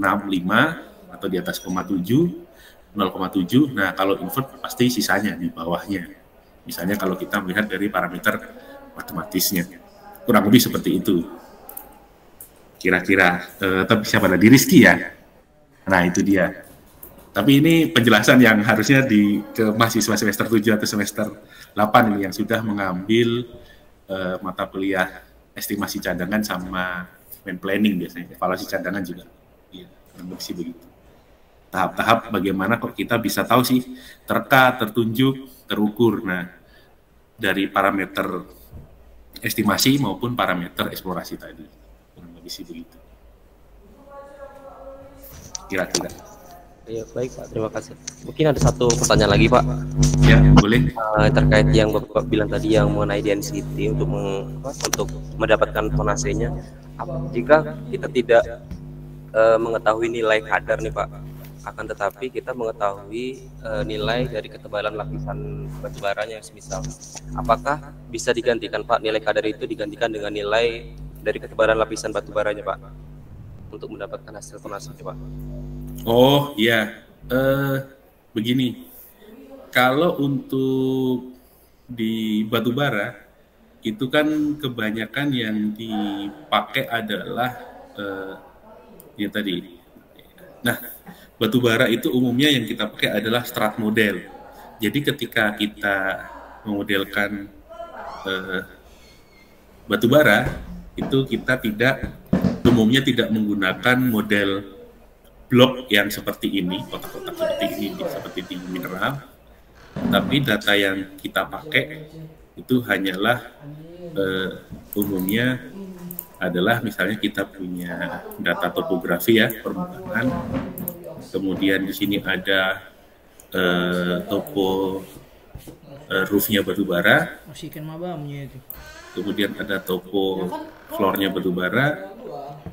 Speaker 1: atau di atas 0,7. Nah, kalau invert pasti sisanya di bawahnya. Misalnya kalau kita melihat dari parameter matematisnya. Kurang lebih seperti itu. Kira-kira, tapi siapa tadi? Rizky ya? Nah, itu dia. Tapi ini penjelasan yang harusnya ke mahasiswa semester 7 atau semester 8 ini yang sudah mengambil mata kuliah estimasi cadangan sama main planning biasanya, evaluasi cadangan juga. Iya, kurang lebih begitu. Tahap-tahap bagaimana kok kita bisa tahu sih tertunjuk, terukur. Nah, dari parameter estimasi maupun parameter eksplorasi tadi. Kurang lebih begitu. Kira-kira.
Speaker 3: Ya, baik Pak, terima kasih. Mungkin ada satu pertanyaan lagi Pak.
Speaker 1: Ya, boleh.
Speaker 3: Terkait yang Bapak bilang tadi yang mengenai density untuk mendapatkan tonasenya. Jika kita tidak mengetahui nilai kadar nih Pak, akan tetapi kita mengetahui nilai dari ketebalan lapisan batu baranya semisal, apakah bisa digantikan Pak, nilai kadar itu digantikan dengan nilai dari ketebalan lapisan batu baranya Pak untuk mendapatkan hasil tonasenya Pak?
Speaker 1: Oh iya, begini, kalau untuk di batu bara itu kan kebanyakan yang dipakai adalah ya tadi. Nah, batu bara itu umumnya yang kita pakai adalah strat model. Jadi ketika kita memodelkan batu bara itu kita umumnya tidak menggunakan model blok yang seperti ini, kotak-kotak seperti ini, seperti di mineral, tapi data yang kita pakai itu hanyalah umumnya adalah misalnya kita punya data topografi ya, permukaan, kemudian di sini ada topo roofnya batu bara, kemudian ada topo floornya batu bara,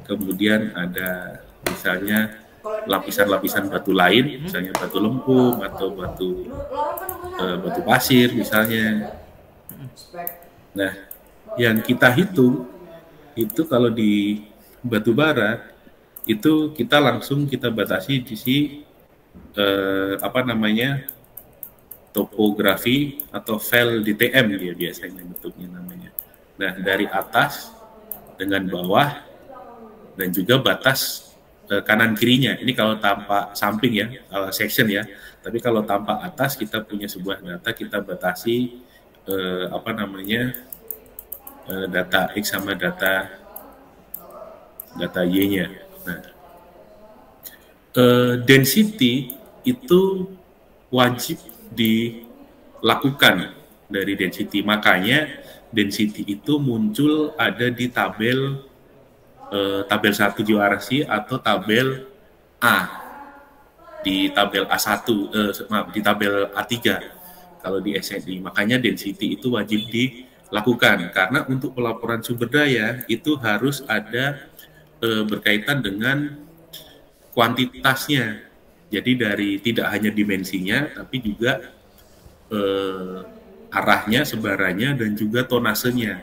Speaker 1: kemudian ada misalnya lapisan-lapisan batu lain, misalnya batu lempung atau batu pasir misalnya. Nah, yang kita hitung itu kalau di batu bara itu kita batasi di topografi atau file DTM dia biasanya bentuknya namanya. Nah, dari atas dengan bawah dan juga batas kanan kirinya. Ini kalau tanpa samping ya, section ya. Tapi kalau tanpa atas kita punya sebuah data, kita batasi data X sama data Y-nya. Nah, density itu wajib dilakukan dari density. Makanya density itu muncul ada di tabel 1 GeoRC atau tabel A, di tabel A1, di tabel A3 kalau di SNI. Makanya density itu wajib dilakukan karena untuk pelaporan sumber daya itu harus ada berkaitan dengan kuantitasnya. Jadi dari tidak hanya dimensinya tapi juga arahnya, sebarannya dan juga tonasenya,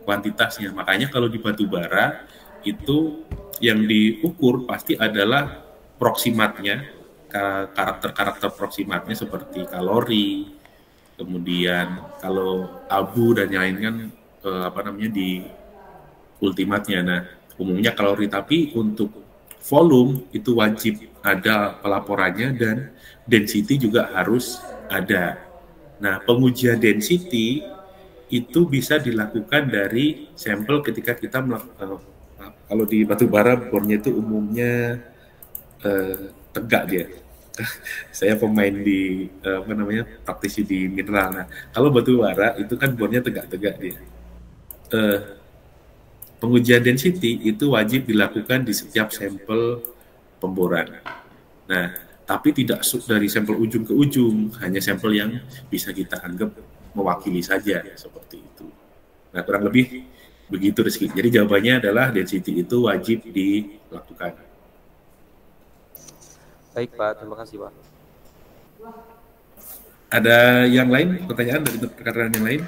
Speaker 1: kuantitasnya. Makanya kalau di batu bara itu yang diukur pasti adalah proksimatnya, karakter-karakter proksimatnya seperti kalori, kemudian kalau abu dan lain kan di ultimatnya. Nah, umumnya kalori, tapi untuk volume itu wajib ada pelaporannya dan density juga harus ada. Nah, pengujian density itu bisa dilakukan dari sampel ketika kita melakukan. Kalau di batu bara bornya itu umumnya tegak dia. Saya pemain di praktisi di mineral. Nah, kalau batu bara itu kan bornya tegak-tegak dia. Pengujian density itu wajib dilakukan di setiap sampel pemboran. Nah, tapi tidak dari sampel ujung ke ujung, hanya sampel yang bisa kita anggap mewakili saja seperti itu. Nah, kurang lebih begitu Rizky. Jadi jawabannya adalah density itu wajib dilakukan.
Speaker 3: Baik Pak, terima kasih Pak.
Speaker 1: Ada yang lain, pertanyaan dari rekan-rekan yang lain?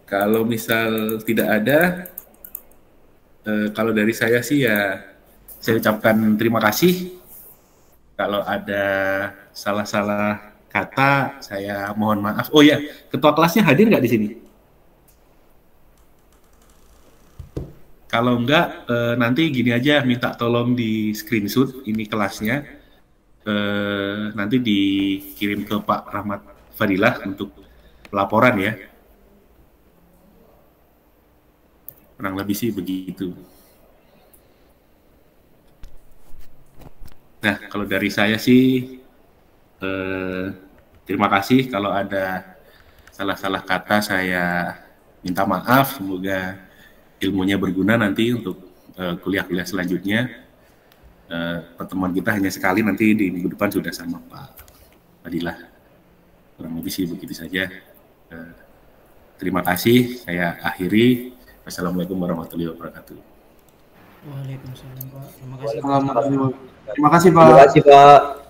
Speaker 1: Kalau misal tidak ada, kalau dari saya sih ya saya ucapkan terima kasih. Kalau ada salah-salah kata, saya mohon maaf. Oh ya, ketua kelasnya hadir nggak di sini? Kalau enggak, nanti gini aja, minta tolong di screenshot ini kelasnya, nanti dikirim ke Pak Rahmat Fadilah untuk laporan ya. Kurang lebih sih begitu. Nah, kalau dari saya sih, terima kasih. Kalau ada salah-salah kata saya minta maaf. Semoga ilmunya berguna nanti untuk kuliah-kuliah selanjutnya. Pertemuan kita hanya sekali, nanti di minggu depan sudah sama Pak Fadilah. Kurang lebih sih begitu saja. Terima kasih. Saya akhiri. Wassalamualaikum warahmatullahi wabarakatuh.
Speaker 2: Waalaikumsalam Pak. Terima kasih.
Speaker 4: Terima kasih Pak.
Speaker 3: Terima kasih Pak.